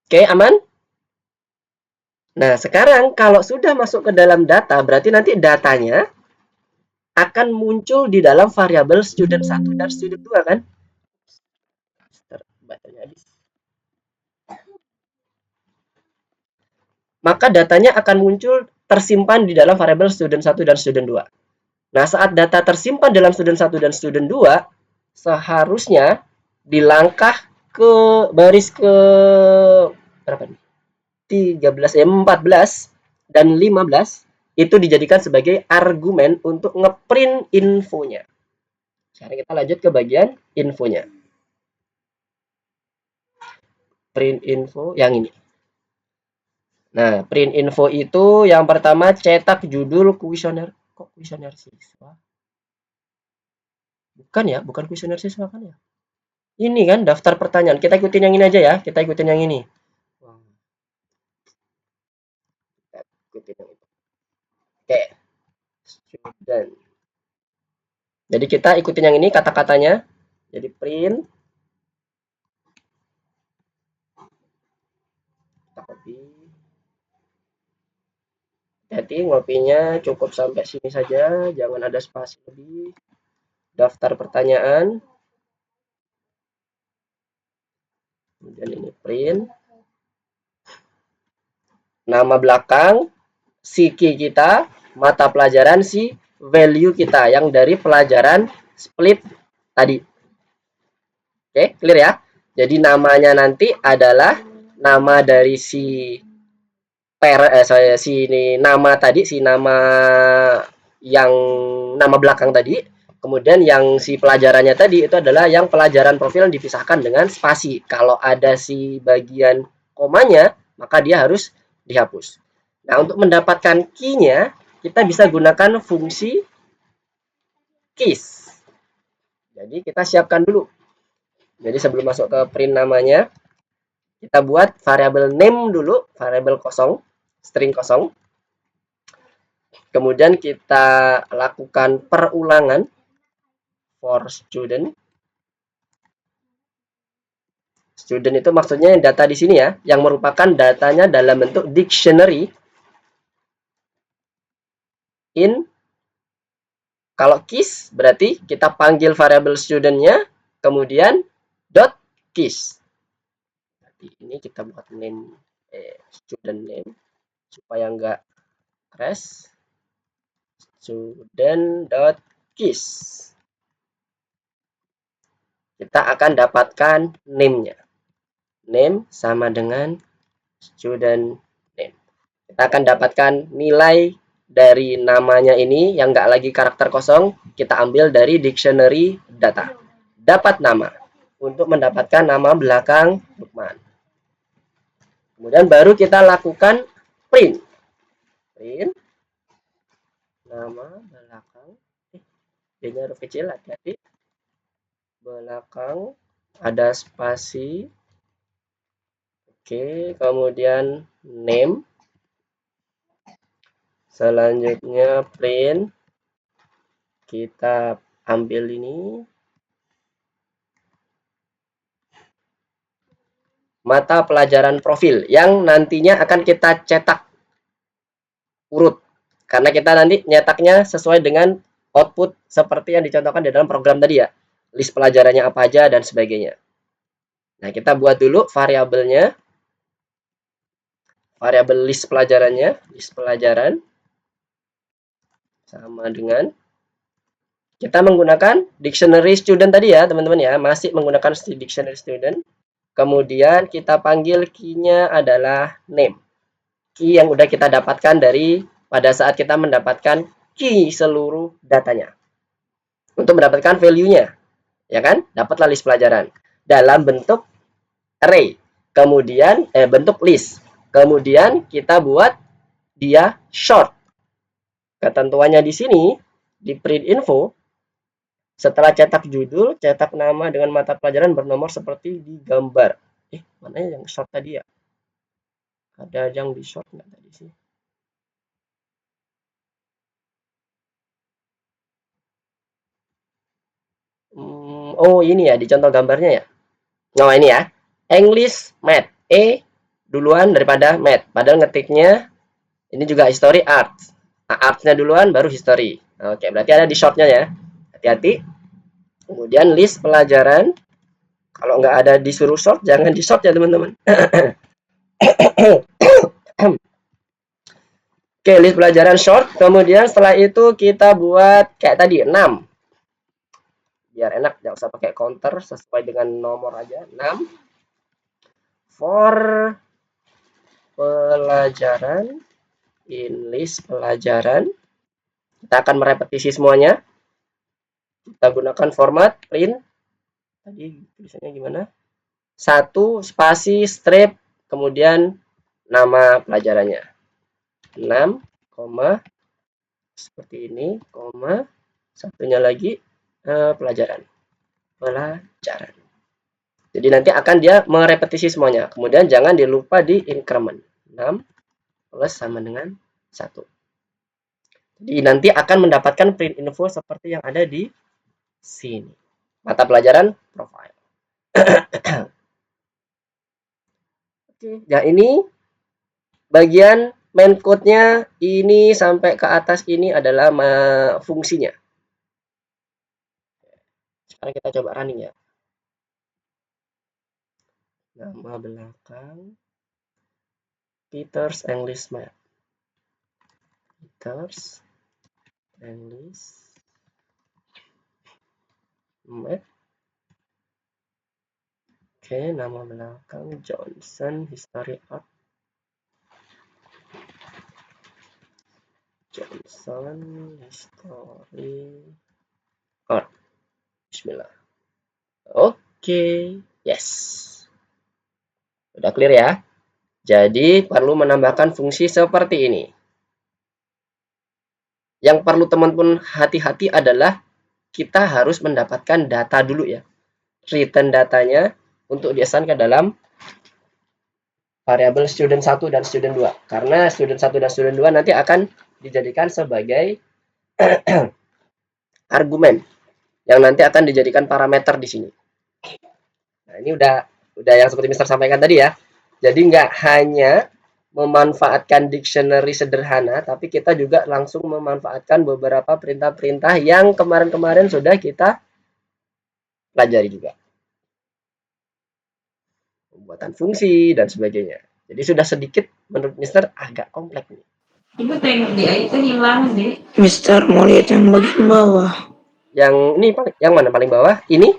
Oke, aman? Nah, sekarang kalau sudah masuk ke dalam data, berarti nanti datanya akan muncul di dalam variabel student 1 dan student 2 kan? Baterainya habis. Maka datanya akan muncul tersimpan di dalam variabel student 1 dan student 2. Nah, saat data tersimpan dalam student 1 dan student 2, seharusnya di langkah ke baris ke berapa nih? 14 dan 15 itu dijadikan sebagai argumen untuk ngeprint infonya. Sekarang kita lanjut ke bagian infonya. Print info yang ini. Nah, print info itu yang pertama cetak judul kuesioner. Kok kuesioner siswa? Bukan ya, bukan kuesioner siswa kan ya? Ini kan daftar pertanyaan. Kita ikutin yang ini aja ya. Kita ikutin yang ini. Ikutin yang itu. Oke. Student. Jadi kita ikutin yang ini kata-katanya. Jadi print. Kita copy. Jadi ngopinya cukup sampai sini saja. Jangan ada spasi lebih. Daftar pertanyaan. Kemudian ini print. nama belakang, si key kita, mata pelajaran, si value kita yang dari pelajaran split tadi. Oke, clear ya? Jadi namanya nanti adalah nama dari si nama tadi, si nama yang nama belakang tadi. Kemudian yang si pelajarannya tadi itu adalah yang pelajaran profil dipisahkan dengan spasi. Kalau ada si bagian komanya, maka dia harus dihapus. Nah, untuk mendapatkan key-nya, kita bisa gunakan fungsi keys. Jadi kita siapkan dulu. Jadi sebelum masuk ke print namanya, kita buat variabel name dulu, variabel kosong, string kosong. Kemudian kita lakukan perulangan for student. Student itu maksudnya data di sini ya, yang merupakan datanya dalam bentuk dictionary in. Kalau keys berarti kita panggil variabel studentnya, kemudian dot keys. Jadi ini kita buat name student name supaya enggak crash. Student dot keys. Kita akan dapatkan name-nya. Name sama dengan student name. Kita akan dapatkan nilai dari namanya ini yang enggak lagi karakter kosong, kita ambil dari dictionary data. Dapat nama untuk mendapatkan nama belakang Lukman. Kemudian baru kita lakukan print. Print nama belakang. D-nya huruf kecil, hati-hati. Belakang ada spasi. Oke, kemudian name. Selanjutnya print. Kita ambil ini. Mata pelajaran profil yang nantinya akan kita cetak urut. Karena kita nanti nyetaknya sesuai dengan output seperti yang dicontohkan di dalam program tadi ya. List pelajarannya apa aja dan sebagainya. Nah, kita buat dulu variabelnya. Variabel list pelajarannya, list pelajaran sama dengan kita menggunakan dictionary student tadi ya, teman-teman ya, masih menggunakan dictionary student. Kemudian kita panggil key-nya adalah name. Key yang udah kita dapatkan dari pada saat kita mendapatkan key seluruh datanya. Untuk mendapatkan value-nya, ya kan? Dapatlah list pelajaran dalam bentuk array. Kemudian bentuk list. Kemudian kita buat dia short. Ketentuannya di sini di print info setelah cetak judul, cetak nama dengan mata pelajaran bernomor seperti di gambar. Mana yang short tadi ya? Ada yang di short nggak tadi sih? Oh ini ya, di contoh gambarnya ya. Nah ini ya, English, Math. Duluan daripada Math. Padahal ngetiknya ini juga history art. Artnya duluan baru history. Oke, berarti ada di shortnya ya. Hati-hati. Kemudian list pelajaran. Kalau nggak ada disuruh short, jangan di short ya teman-teman. Oke, list pelajaran short. Kemudian setelah itu kita buat kayak tadi 6. Biar enak, nggak usah pakai counter, sesuai dengan nomor aja. 6. For pelajaran in list pelajaran. Kita akan merepetisi semuanya. Kita gunakan format print. Tadi tulisannya gimana? 1 spasi strip kemudian nama pelajarannya. 6, seperti ini, satunya lagi pelajaran. Jadi nanti akan dia merepetisi semuanya. Kemudian jangan dilupa di increment. 6 plus sama dengan 1. Jadi nanti akan mendapatkan print info seperti yang ada di sini. Mata pelajaran profile. Oke, ya ini bagian main code-nya ini sampai ke atas ini adalah fungsinya. Sekarang kita coba running ya. Nama belakang. Peter's English Map. Peter's English Map. Oke, nama belakang Johnson History Art. Johnson History Art. Bismillah. Oke, yes. Udah clear ya? Jadi perlu menambahkan fungsi seperti ini. Yang perlu teman-teman hati-hati adalah kita harus mendapatkan data dulu ya. Return datanya untuk diassign ke dalam variabel student 1 dan student 2. Karena student 1 dan student 2 nanti akan dijadikan sebagai argumen yang nanti akan dijadikan parameter di sini. Nah, ini udah yang seperti Mister sampaikan tadi ya. Jadi nggak hanya memanfaatkan dictionary sederhana, tapi kita juga langsung memanfaatkan beberapa perintah-perintah yang kemarin-kemarin sudah kita pelajari juga. Pembuatan fungsi dan sebagainya. Jadi sudah sedikit menurut Mister agak kompleks nih. Ibu tengok dia itu hilang deh. Mister mau lihat yang bagian bawah. Yang ini yang mana paling bawah? Ini?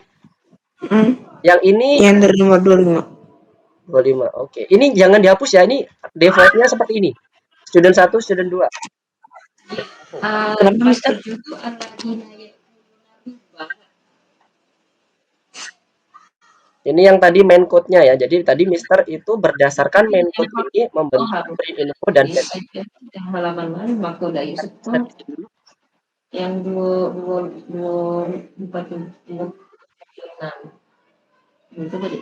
Yang ini yang dari nomor 25. 25. Oke. Ini jangan dihapus ya. Ini defaultnya seperti ini. Student 1, student 2. Kenapa Mister? Ini yang tadi main code-nya ya. Jadi tadi Mister itu berdasarkan main code ini membentuk print info dan get. Yang halaman mana Bangko Dayu Setor yang 246 itu tadi.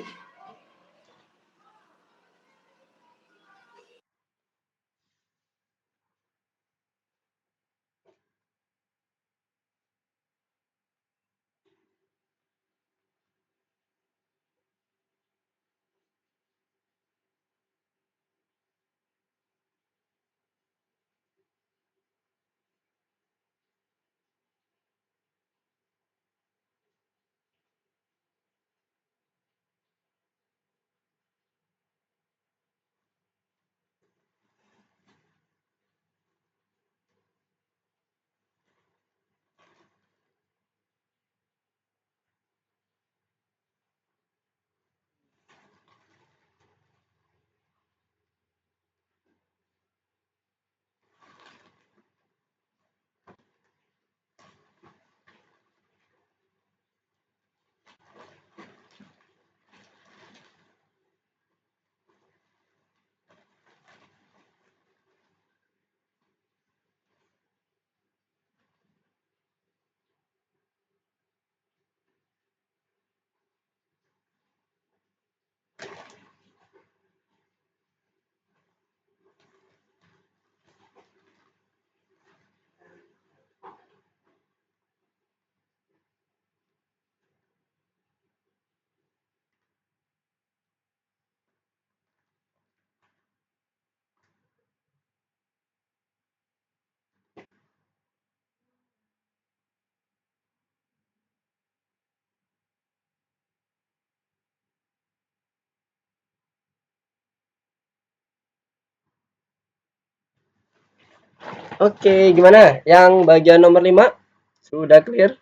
Oke, gimana? Yang bagian nomor 5 sudah clear?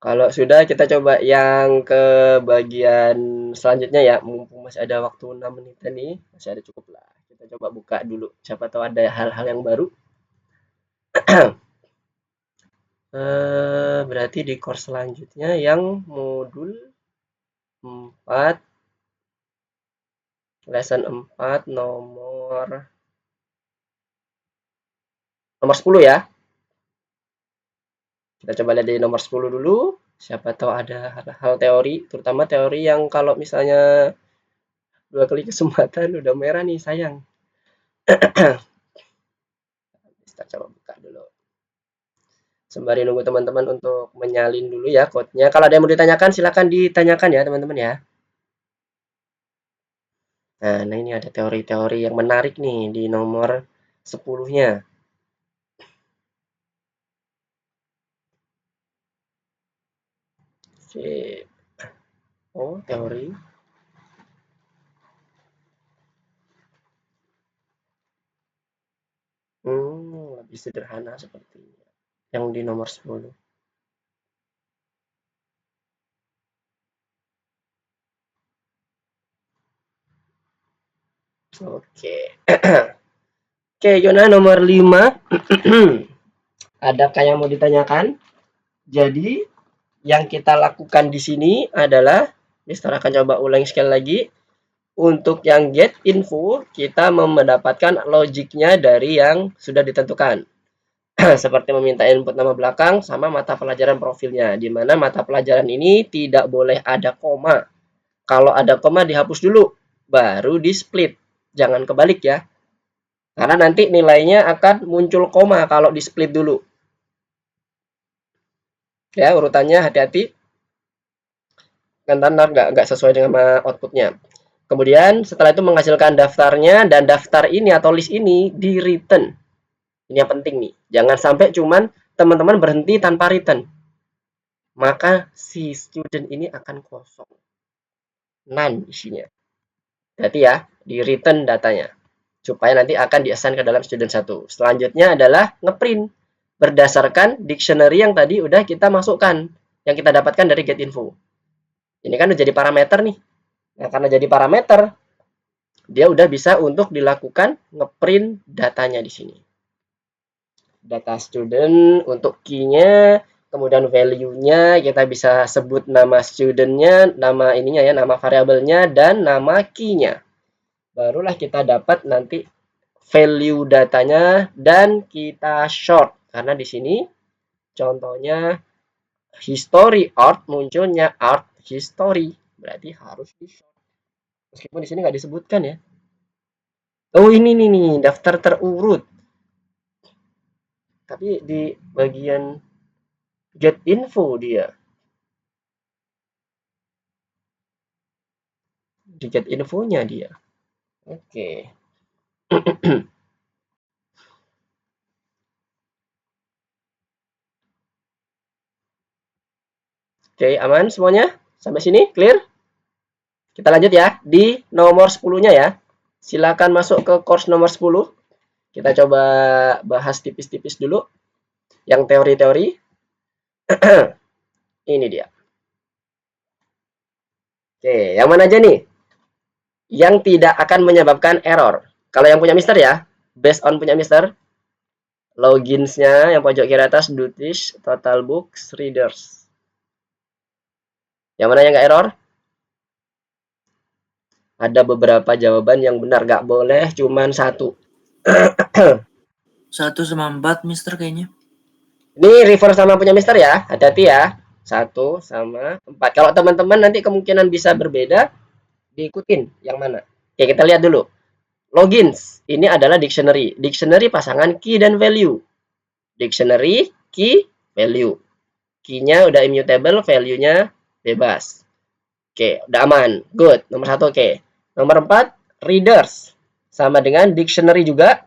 Kalau sudah, kita coba yang ke bagian selanjutnya ya. Mumpung masih ada waktu 6 menit nih, masih ada cukup lah. Kita coba buka dulu. Siapa tahu ada hal-hal yang baru. Berarti di course selanjutnya yang modul 4, lesson 4 nomor 10 ya. Kita coba lihat di nomor 10 dulu. Siapa tahu ada hal-hal teori, terutama teori yang kalau misalnya 2 kali kesempatan udah merah nih, sayang. Kita coba buka dulu. Sembari nunggu teman-teman untuk menyalin dulu ya code-nya. Kalau ada yang mau ditanyakan, silakan ditanyakan ya teman-teman ya. Nah, ini ada teori-teori yang menarik nih di nomor 10-nya. Sip. Oh, teori. Lebih sederhana sepertinya. Yang di nomor 10. Oke. Oke, Yona nomor 5. Adakah yang mau ditanyakan? Jadi, yang kita lakukan di sini adalah, Mister akan coba ulangi sekali lagi. Untuk yang get info, kita mendapatkan logiknya dari yang sudah ditentukan. Seperti meminta input nama belakang sama mata pelajaran profilnya. Di mana mata pelajaran ini tidak boleh ada koma. Kalau ada koma dihapus dulu, baru di split. Jangan kebalik ya. Karena nanti nilainya akan muncul koma kalau di split dulu. Ya, urutannya hati-hati. Kan nggak sesuai dengan outputnya. Kemudian setelah itu menghasilkan daftarnya, dan daftar ini atau list ini di return. Ini yang penting nih. Jangan sampai cuman teman-teman berhenti tanpa return. Maka si student ini akan kosong. None isinya. Berarti ya, di return datanya. Supaya nanti akan di-assign ke dalam student 1. Selanjutnya adalah ngeprint. Berdasarkan dictionary yang tadi udah kita masukkan. Yang kita dapatkan dari get info. Ini kan udah jadi parameter nih. Nah, karena jadi parameter, dia udah bisa untuk dilakukan ngeprint datanya di sini. Data student untuk key-nya, kemudian value-nya kita bisa sebut nama student-nya, nama ininya ya, nama variabelnya dan nama key-nya. Barulah kita dapat nanti value datanya dan kita short karena di sini contohnya history art munculnya art history, berarti harus di short. Meskipun di sini nggak disebutkan ya. Oh ini nih daftar terurut. Tapi di bagian get info dia. Di get infonya dia. Oke. Oke, aman semuanya? Sampai sini clear? Kita lanjut ya di nomor 10-nya ya. Silakan masuk ke course nomor 10. Kita coba bahas tipis-tipis dulu yang teori-teori. Ini dia. Oke, yang mana aja nih? Yang tidak akan menyebabkan error. Kalau yang punya Mister ya, based on punya Mister. Loginsnya yang pojok kiri atas, duties, total books, readers. Yang mana yang nggak error? Ada beberapa jawaban yang benar, nggak boleh cuman satu. 1 sama 4, Mister kayaknya. Ini reverse sama punya Mister ya, hati-hati ya. 1 sama 4. Kalau teman-teman nanti kemungkinan bisa berbeda, diikutin yang mana. Oke, kita lihat dulu. Logins, ini adalah dictionary. Dictionary pasangan key dan value. Dictionary, key, value. Key-nya udah immutable, value-nya bebas. Oke, udah aman. Good. Nomor 1 oke. Nomor 4, readers. Sama dengan dictionary juga.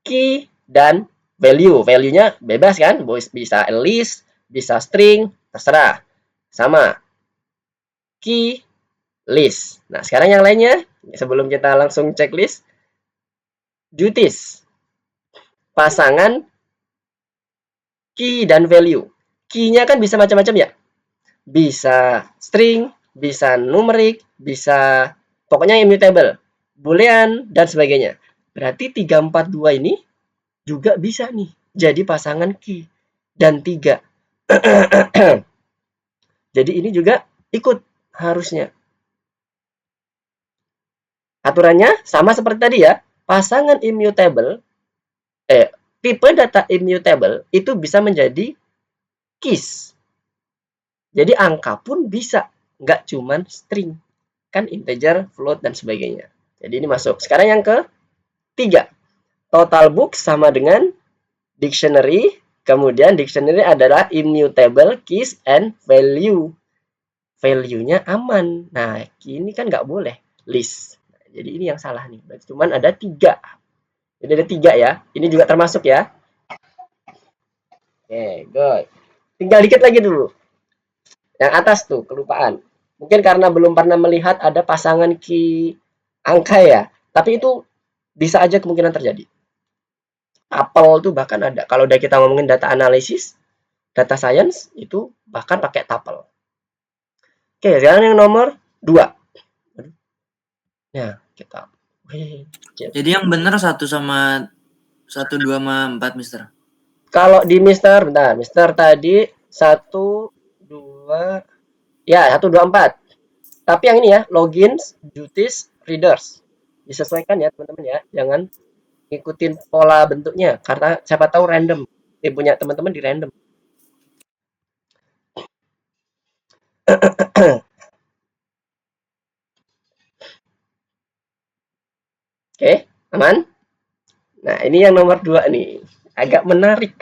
Key dan value. Value-nya bebas kan? Bisa list, bisa string, terserah. Sama. Key, list. Nah, sekarang yang lainnya. Sebelum kita langsung checklist. Duties. Pasangan key dan value. Key-nya kan bisa macam-macam ya. Bisa string, bisa numerik, bisa pokoknya immutable, boolean dan sebagainya. Berarti 342 ini juga bisa nih jadi pasangan key dan 3. Jadi ini juga ikut harusnya. Aturannya sama seperti tadi ya. Pasangan immutable tipe data immutable itu bisa menjadi keys. Jadi angka pun bisa, nggak cuman string. Kan integer, float, dan sebagainya. Jadi ini masuk. Sekarang yang ke-3. Total book sama dengan dictionary. Kemudian dictionary adalah immutable, keys, and value. Value-nya aman. Nah, ini kan nggak boleh. List. Nah, jadi ini yang salah nih. Berarti cuman ada 3. Jadi ada 3 ya. Ini juga termasuk ya. Oke, good. Tinggal dikit lagi dulu. Yang atas tuh, kelupaan. Mungkin karena belum pernah melihat ada pasangan key angka ya. Tapi itu bisa aja kemungkinan terjadi. Tuple itu bahkan ada. Kalau udah kita ngomongin data analisis, data science itu bahkan pakai tuple. Oke, sekarang yang nomor 2. Nah, kita. Jadi yang benar 1 sama 1, 2 sama 4, Mister. Kalau di Mister, bentar, Mister tadi 1, 2, ya 1, 2, 4. Tapi yang ini ya, logins, duties, readers. Disesuaikan ya teman-teman ya, jangan ikutin pola bentuknya karena siapa tahu random. Punya teman-teman di random. Oke, aman? Nah, ini yang nomor 2 nih. Agak menarik.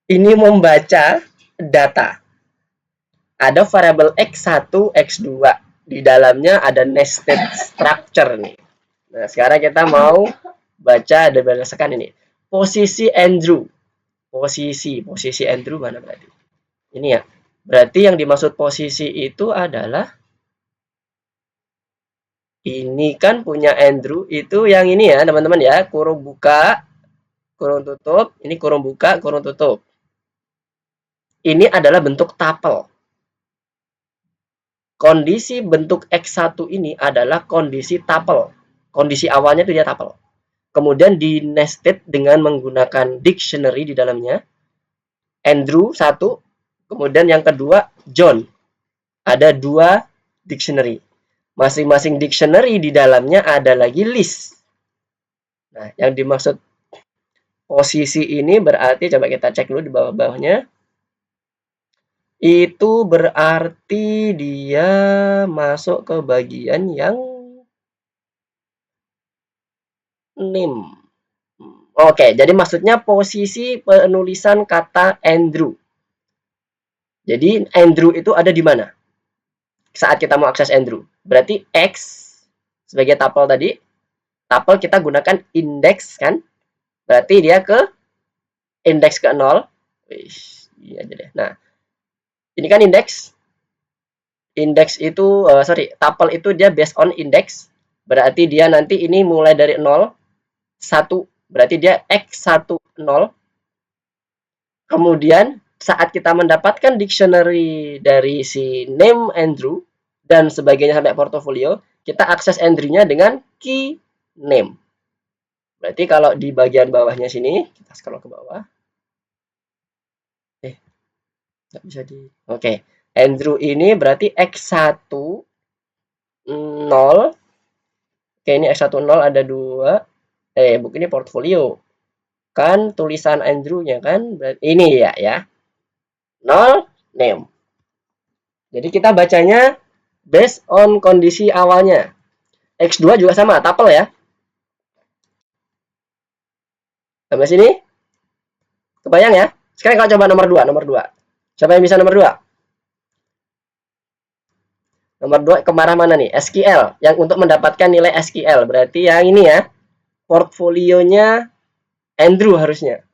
Ini membaca data. Ada variabel X1, X2. Di dalamnya ada nested structure nih. Nah, sekarang kita mau baca ada berdasarkan ini. Posisi Andrew. Posisi Andrew mana berarti? Ini ya. Berarti yang dimaksud posisi itu adalah ini kan punya Andrew itu yang ini ya, teman-teman ya. Kurung buka, kurung tutup. Ini kurung buka, kurung tutup. Ini adalah bentuk tuple. Kondisi bentuk X1 ini adalah kondisi tuple. Kondisi awalnya itu dia tuple. Kemudian di nested dengan menggunakan dictionary di dalamnya. Andrew 1, kemudian yang kedua John. Ada 2 dictionary. Masing-masing dictionary di dalamnya ada lagi list. Nah, yang dimaksud posisi ini berarti coba kita cek dulu di bawah-bawahnya. Itu berarti dia masuk ke bagian yang name. Oke, jadi maksudnya posisi penulisan kata Andrew. Jadi Andrew itu ada di mana? Saat kita mau akses Andrew. Berarti X sebagai tuple tadi. Tuple kita gunakan index kan? Berarti dia ke indeks ke 0. Iya aja deh. Nah, ini kan indeks. Indeks itu tuple itu dia based on index. Berarti dia nanti ini mulai dari 0 1. Berarti dia X10. Kemudian saat kita mendapatkan dictionary dari si name Andrew dan sebagainya sampai portofolio, kita akses Andrew-nya dengan key name. Berarti kalau di bagian bawahnya sini, kita scroll ke bawah. Nggak bisa di. Oke. Andrew ini berarti X10. Oke, ini X10 ada 2. Buku ini portfolio. Kan tulisan Andrew-nya kan ini ya. 0 name. Jadi kita bacanya based on kondisi awalnya. X2 juga sama, tuple ya. Sampai sini? Kebayang ya? Sekarang kalau coba nomor 2. Siapa yang bisa nomor 2? Nomor 2 kemana mana nih? SQL. Yang untuk mendapatkan nilai SQL. Berarti yang ini ya. Portfolionya Andrew harusnya.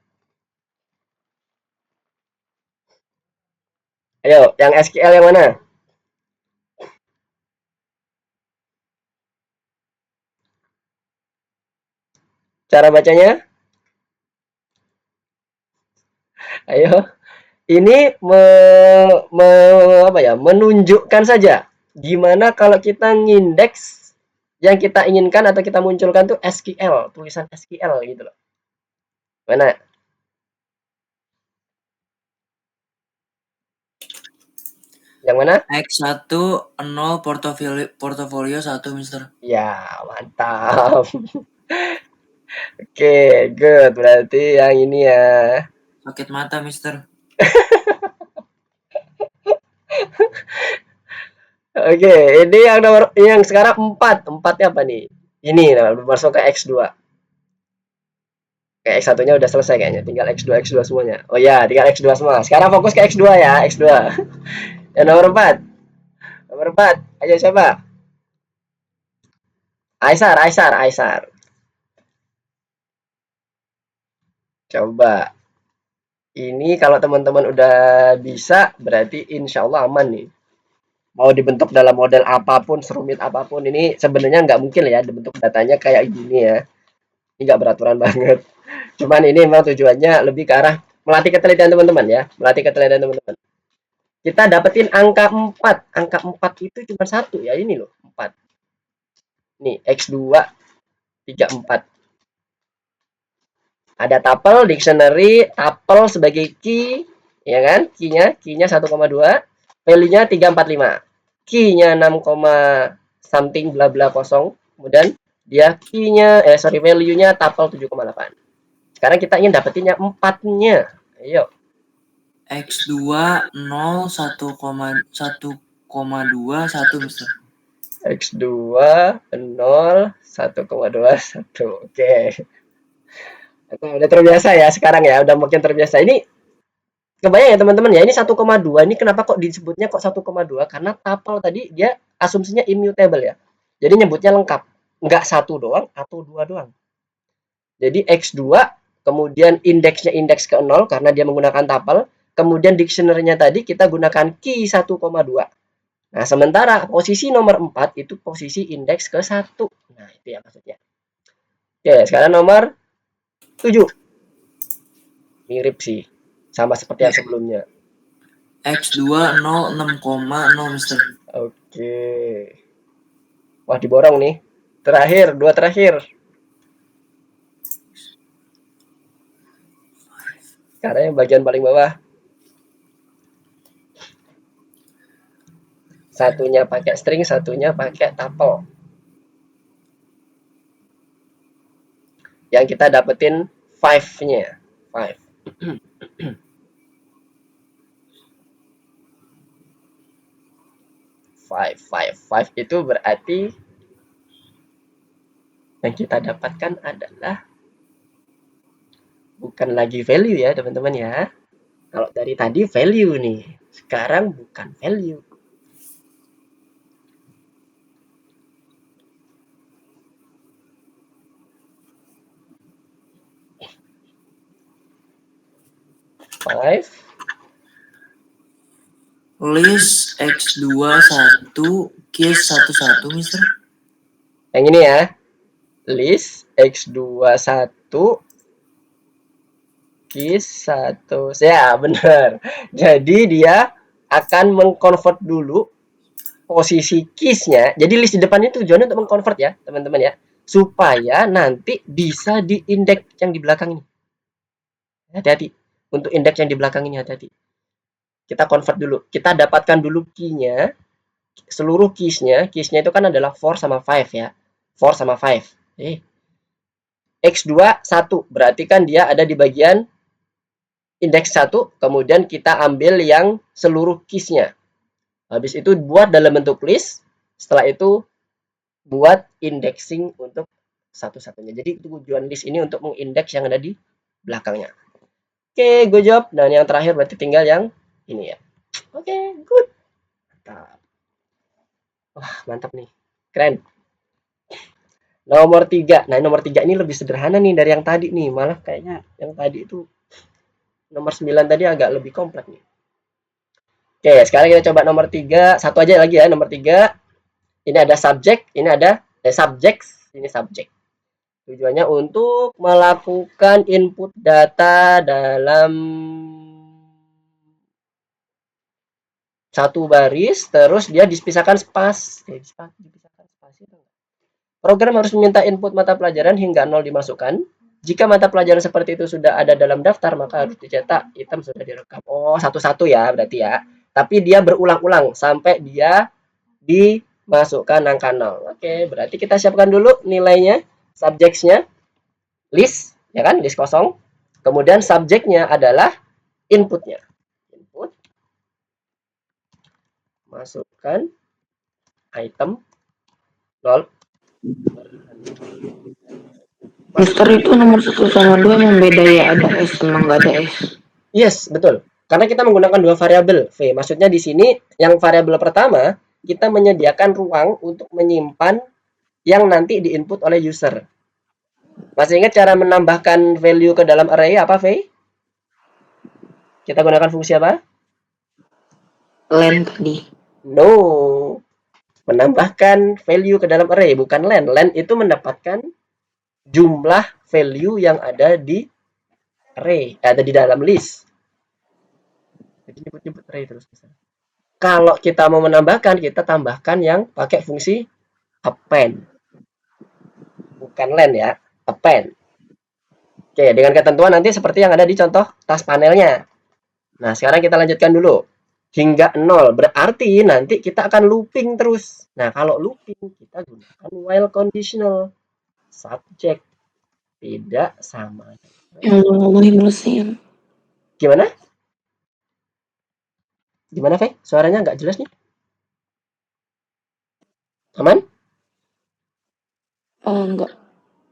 Ayo, yang SQL yang mana? Cara bacanya? Ayo. Ini menunjukkan saja gimana kalau kita ngindeks yang kita inginkan atau kita munculkan tuh SQL, tulisan SQL gitu loh. Mana? Yang mana? X1 0 portofolio 1, Mister. Ya, mantap. Oke, good. Berarti yang ini ya. Sakit mata, Mister. Oke, ini yang sekarang 4. 4-nya apa nih? Ini masuk ke X2. Oke, X1-nya udah selesai kayaknya. Tinggal X2 semuanya. Oh ya, tinggal X2 semua. Sekarang fokus ke X2 ya, X2. Yang nomor 4. Nomor 4. Ayo coba. Aisar. Coba. Ini kalau teman-teman udah bisa, berarti insya Allah aman nih. mau dibentuk dalam model apapun, serumit apapun, ini sebenarnya nggak mungkin ya dibentuk datanya kayak gini ya. Ini nggak beraturan banget. Cuman ini memang tujuannya lebih ke arah melatih ketelitian teman-teman ya, melatih ketelitian teman-teman. Kita dapetin angka 4. Angka 4 itu cuma satu ya, ini loh, 4. Nih, X2 34. Ada tuple, dictionary, tuple sebagai key, ya kan? Key-nya 1,2, value-nya 345. Key-nya 6, something bla bla kosong. Kemudian dia key-nya value-nya tuple 7,8. Sekarang kita ingin dapetinnya 4-nya. Ayo. X2 0 1,2 Mister. X2 0 1,21. Oke. Udah terbiasa ya sekarang ya, udah makin terbiasa. Ini kebayang ya teman-teman ya, ini 1,2. Ini kenapa kok disebutnya kok 1,2? Karena tuple tadi dia asumsinya immutable ya. Jadi nyebutnya lengkap, enggak satu doang atau dua doang. Jadi X2 kemudian indeksnya indeks ke 0 karena dia menggunakan tuple, kemudian dictionary-nya tadi kita gunakan key 1,2. Nah, sementara posisi nomor 4 itu posisi indeks ke 1. Nah, itu ya maksudnya. Oke, sekarang nomor 7. Mirip sih. Sama seperti yang sebelumnya. X2 0 6,0 Mister. Oke. Wah, diborong nih. Terakhir, 2 terakhir. Karena yang bagian paling bawah. Satunya pakai string, satunya pakai tuple. Yang kita dapetin 5-nya. 5. Five itu berarti yang kita dapatkan adalah bukan lagi value ya teman-teman ya. Kalau dari tadi value nih, sekarang bukan value. Five. List X2 1 keys 11 Mister. Yang ini ya. List X2 1 keys 1. Ya, benar. Jadi dia akan mengconvert dulu posisi keys-nya. Jadi list di depan itu tujuannya untuk mengconvert ya, teman-teman ya. Supaya nanti bisa di indeks yang di belakang ini. Hati-hati. Untuk indeks yang di belakang ini hati-hati. Kita convert dulu. Kita dapatkan dulu key-nya. Seluruh keys-nya. Keys-nya itu kan adalah 4 sama 5 ya. 4 sama 5. X2 1. Berarti kan dia ada di bagian indeks 1. Kemudian kita ambil yang seluruh keys-nya. Habis itu buat dalam bentuk list. Setelah itu buat indexing untuk satu-satunya. Jadi tujuan list ini untuk mengindeks yang ada di belakangnya. Oke, gue jawab. Dan yang terakhir berarti tinggal yang ini ya. Oke, good. Mantap. Wah, mantap nih. Keren. Nomor 3. Nah, nomor 3 ini lebih sederhana nih dari yang tadi nih. Malah kayaknya yang tadi itu nomor 9 tadi agak lebih kompleks nih. Oke, sekarang kita coba nomor 3. Satu aja lagi ya, nomor 3. Ini ada subject, ini ada subject, ini subject. Tujuannya untuk melakukan input data dalam satu baris, terus dia dipisahkan spasi. Program harus meminta input mata pelajaran hingga 0 dimasukkan. Jika mata pelajaran seperti itu sudah ada dalam daftar, maka harus dicetak. Item sudah direkam. Oh, satu-satu ya berarti ya. Tapi dia berulang-ulang sampai dia dimasukkan angka 0. Oke, berarti kita siapkan dulu nilainya, subjeknya, list, ya kan, list kosong. Kemudian subjeknya adalah inputnya. Input, masukkan item 0. Mister itu nomor 1 sama 2 emang beda ya, ada S sama nggak ada S. Yes, betul. Karena kita menggunakan dua variabel V. Maksudnya di sini yang variabel pertama kita menyediakan ruang untuk menyimpan yang nanti diinput oleh user. Masih ingat cara menambahkan value ke dalam array apa, V? Kita gunakan fungsi apa? Len tadi. No. Menambahkan value ke dalam array, bukan len. Len itu mendapatkan jumlah value yang ada di array, ada di dalam list. Jadi nyebut-nyebut array terus. Kalau kita mau menambahkan, kita tambahkan yang pakai fungsi append. Bukan len ya, append. Oke, dengan ketentuan nanti seperti yang ada di contoh task panelnya. Nah, sekarang kita lanjutkan dulu. Hingga 0, berarti nanti kita akan looping terus. Nah, kalau looping, kita gunakan while conditional. Subject tidak sama. Yang lu ngomongin mesin. Gimana? Gimana, Fe? Suaranya nggak jelas nih. Aman? Enggak.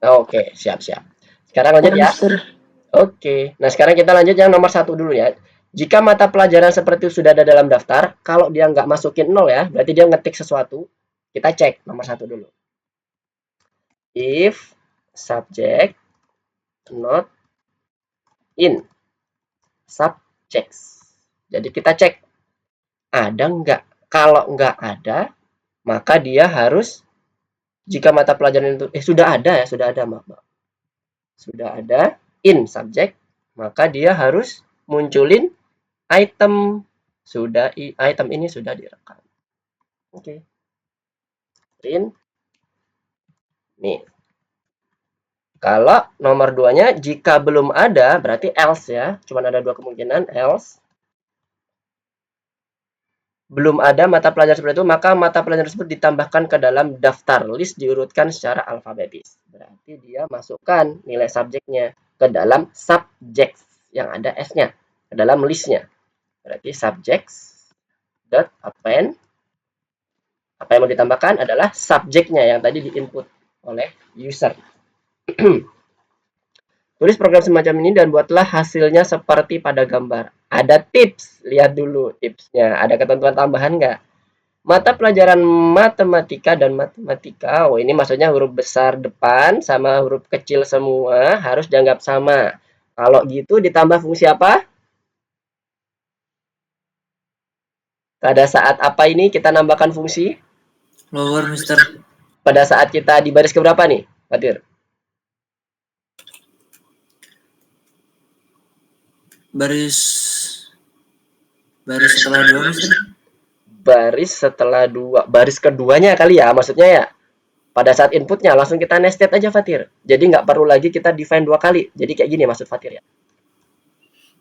Oke, siap-siap. Sekarang lanjut ya. Mister. Oke, nah sekarang kita lanjut yang nomor 1 dulu ya. Jika mata pelajaran seperti itu sudah ada dalam daftar, kalau dia nggak masukin 0 ya, berarti dia ngetik sesuatu. Kita cek nomor 1 dulu. If subject not in subjects. Jadi kita cek ada nggak. Kalau nggak ada, maka dia harus, jika mata pelajaran itu sudah ada ya, sudah ada, maaf. Sudah ada in subject, maka dia harus munculin item. Sudah, item ini sudah direkam. Oke. Print. Nih. Kalau nomor 2-nya jika belum ada, berarti else ya. Cuma ada 2 kemungkinan, else. Belum ada mata pelajaran seperti itu, maka mata pelajaran tersebut ditambahkan ke dalam daftar list, diurutkan secara alfabetis. Berarti dia masukkan nilai subjeknya ke dalam subject yang ada S-nya, ke dalam listnya. Berarti subjects dot append, apa yang mau ditambahkan adalah subjeknya yang tadi diinput oleh user. Tulis program semacam ini dan buatlah hasilnya seperti pada gambar. Ada tips, lihat dulu tipsnya. Ada ketentuan tambahan nggak? Mata pelajaran matematika dan matematika, oh ini maksudnya huruf besar depan sama huruf kecil semua harus dianggap sama. Kalau gitu ditambah fungsi apa? Pada saat apa ini kita nambahkan fungsi? Lower, Mister. Pada saat kita di baris keberapa nih, Fatir? Baris setelah 2, Mister. Baris setelah 2, baris keduanya kali ya, maksudnya ya. Pada saat inputnya langsung kita nested aja, Fatir. Jadi nggak perlu lagi kita define 2 kali. Jadi kayak gini maksud Fatir ya.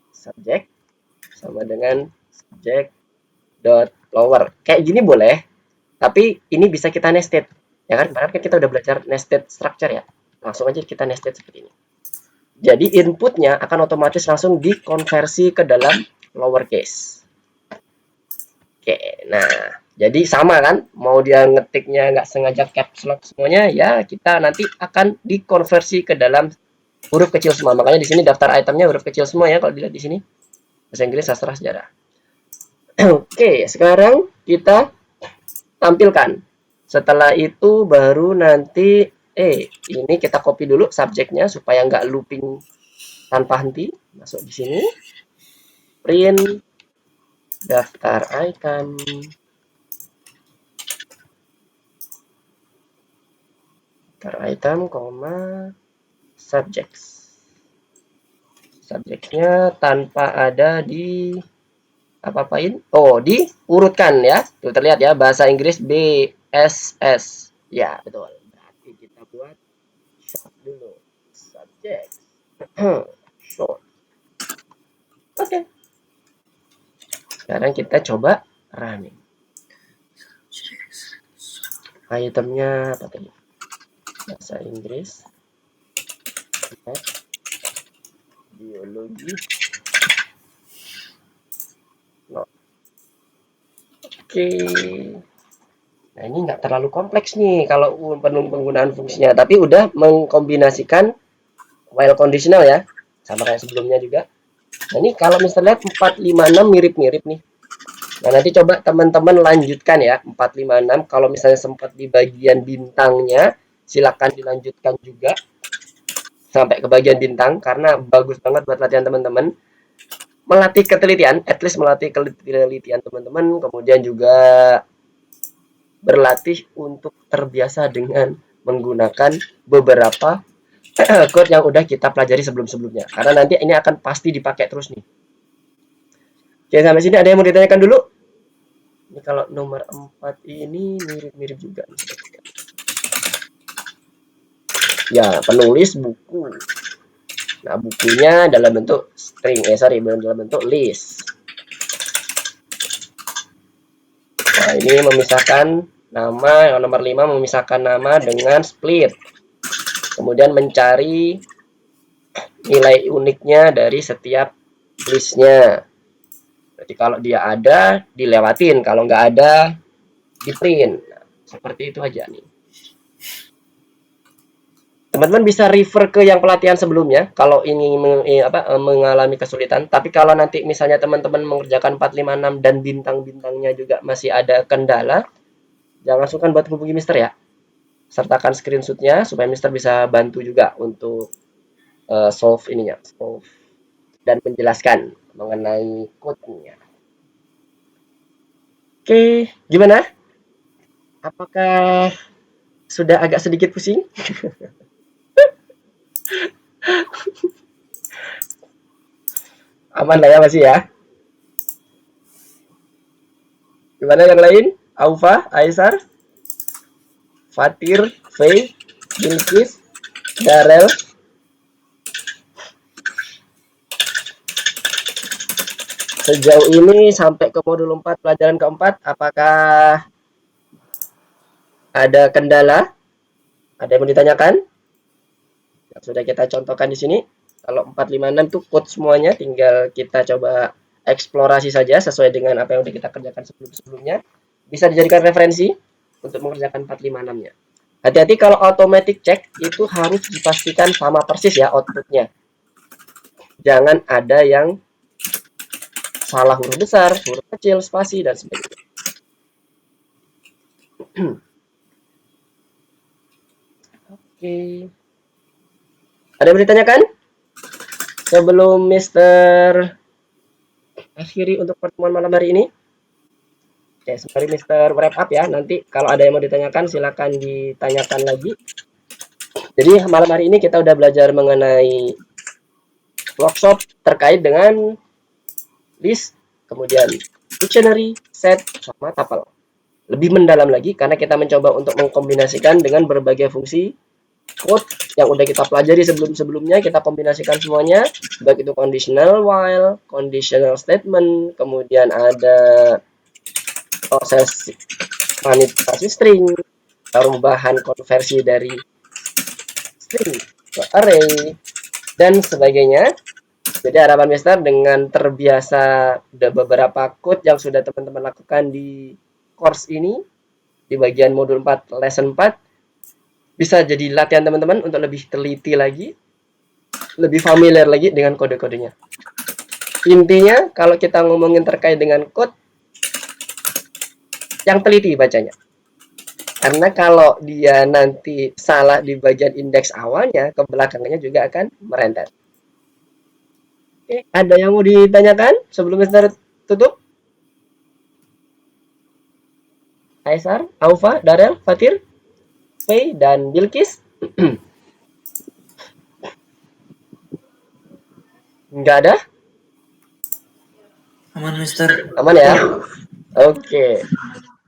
Subject sama dengan subject dot lower. Kayak gini boleh, tapi ini bisa kita nested. Ya kan, kemarin kan kita udah belajar nested structure ya. Langsung aja kita nested seperti ini. Jadi inputnya akan otomatis langsung dikonversi ke dalam lowercase. Oke, nah jadi sama kan, mau dia ngetiknya nggak sengaja caps lock semuanya, ya kita nanti akan dikonversi ke dalam huruf kecil semua. Makanya di sini daftar itemnya huruf kecil semua ya, kalau dilihat di sini. Bahasa Inggris, sastra, sejarah. Oke, sekarang kita tampilkan. Setelah itu baru nanti, ini kita copy dulu subjeknya supaya nggak looping tanpa henti. Masuk di sini. Print daftar item. Item, subjects. Subjeknya tanpa ada di apa-apain. Oh, diurutkan ya. Tuh terlihat ya, bahasa Inggris BSS. Ya, betul. Berarti kita buat short dulu. Subject. Short. Oke. Sekarang kita coba running. Itemnya apa tadi? Bahasa Inggris, biologi, no. Oke. Nah ini nggak terlalu kompleks nih kalau penggunaan fungsinya, tapi udah mengkombinasikan while conditional ya, sama kayak sebelumnya juga. Nah ini kalau misalnya lihat 4, 5, 6 mirip-mirip nih. Nah nanti coba teman-teman lanjutkan ya 4, 5, 6. Kalau misalnya sempat di bagian bintangnya, silakan dilanjutkan juga sampai ke bagian bintang karena bagus banget buat latihan teman-teman. melatih ketelitian, at least melatih ketelitian teman-teman, kemudian juga berlatih untuk terbiasa dengan menggunakan beberapa code yang udah kita pelajari sebelum-sebelumnya. Karena nanti ini akan pasti dipakai terus nih. Oke, sampai sini ada yang mau ditanyakan dulu? Ini kalau nomor 4 ini mirip-mirip juga. Ya, penulis buku. Nah, bukunya dalam bentuk string, dalam bentuk list. Nah, ini memisahkan nama, yang nomor 5 memisahkan nama dengan split. Kemudian mencari nilai uniknya dari setiap listnya. Jadi kalau dia ada, dilewatin. Kalau nggak ada, di print. Nah, seperti itu aja nih. Teman-teman bisa refer ke yang pelatihan sebelumnya kalau ingin mengalami kesulitan. Tapi kalau nanti misalnya teman-teman mengerjakan 456 dan bintang-bintangnya juga masih ada kendala, jangan sungkan buat hubungi Mister ya. Sertakan screenshotnya supaya Mister bisa bantu juga untuk solve dan menjelaskan mengenai code-nya. Oke, gimana? Apakah sudah agak sedikit pusing? Aman lah ya masih ya. Gimana yang lain? Aufa, Aisar, Fatir, Faye, Bilkis, Darel. Sejauh ini sampai ke modul 4 pelajaran keempat, apakah ada kendala? Ada yang mau ditanyakan? Yang sudah kita contohkan di sini. Kalau 456 itu code semuanya, tinggal kita coba eksplorasi saja sesuai dengan apa yang sudah kita kerjakan sebelum-sebelumnya. Bisa dijadikan referensi untuk mengerjakan 456-nya. Hati-hati kalau automatic check itu harus dipastikan sama persis ya outputnya. Jangan ada yang salah huruf besar, huruf kecil, spasi, dan sebagainya. Oke. Ada yang ditanyakan? Sebelum Mister akhiri untuk pertemuan malam hari ini. Oke, mari Mister wrap up ya. Nanti kalau ada yang mau ditanyakan, silakan ditanyakan lagi. Jadi malam hari ini kita udah belajar mengenai workshop terkait dengan list, kemudian dictionary, set, sama tuple. Lebih mendalam lagi karena kita mencoba untuk mengkombinasikan dengan berbagai fungsi code yang udah kita pelajari sebelum-sebelumnya, kita kombinasikan semuanya, baik itu conditional while, conditional statement, kemudian ada proses manipulasi string, perubahan konversi dari string ke array, dan sebagainya. Jadi harapan Mister dengan terbiasa beberapa code yang sudah teman-teman lakukan di course ini, di bagian modul 4, lesson 4, bisa jadi latihan teman-teman untuk lebih teliti lagi, lebih familiar lagi dengan kode-kodenya. Intinya, kalau kita ngomongin terkait dengan code, yang teliti bacanya. Karena kalau dia nanti salah di bagian indeks awalnya, ke belakangnya juga akan merentet. Oke, ada yang mau ditanyakan sebelum Mister tutup? Aisar, Aufa, Darel, Fatir, Faye, dan Bilkis? Nggak ada? Aman, Mister. Aman ya? Oke.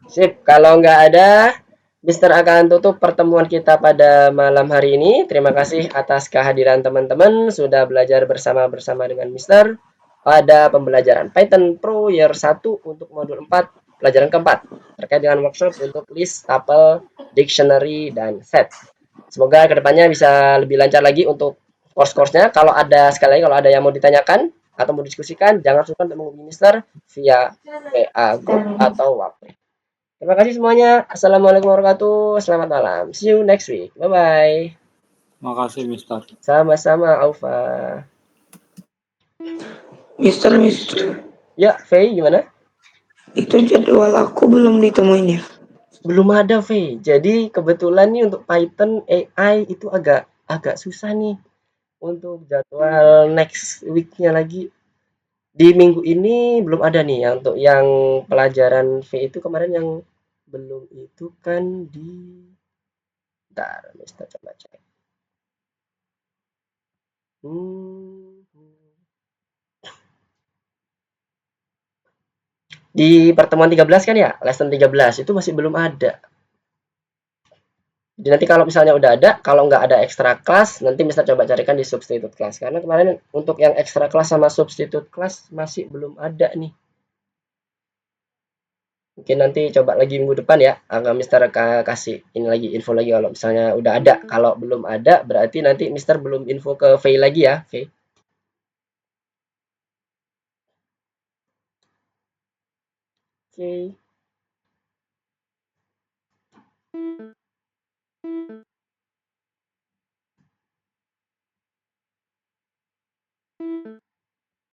Sip, kalau nggak ada, Mister akan tutup pertemuan kita pada malam hari ini. Terima kasih atas kehadiran teman-teman sudah belajar bersama dengan Mister pada pembelajaran Python Pro Year 1 untuk modul 4 pelajaran keempat terkait dengan workshop untuk list, tuple, dictionary, dan set. Semoga kedepannya bisa lebih lancar lagi untuk course-course-nya. Kalau ada, sekali lagi, kalau ada yang mau ditanyakan atau mau diskusikan, jangan sungkan untuk menghubungi Mister via WA group atau WhatsApp. Terima kasih semuanya. Assalamualaikum warahmatullahi wabarakatuh. Selamat malam. See you next week. Bye-bye. Makasih, Mister. Sama-sama, Aufa. Mister, Ya, Faye, gimana? itu jadwal aku belum ditemuin ya? Belum ada, Faye. Jadi kebetulan nih untuk Python AI itu agak susah nih untuk jadwal next week-nya lagi. Di minggu ini belum ada nih yang untuk yang pelajaran V itu kemarin yang belum itu kan di bentar, Mister coba cek. Di pertemuan 13 kan ya, lesson 13 itu masih belum ada. Jadi nanti kalau misalnya udah ada, kalau nggak ada ekstra kelas, nanti Mister coba carikan di substitute class. Karena kemarin untuk yang ekstra kelas sama substitute kelas masih belum ada nih. Mungkin nanti coba lagi minggu depan ya, Mister kasih ini lagi info lagi kalau misalnya udah ada. Kalau belum ada, berarti nanti Mister belum info ke V lagi ya, V. Oke.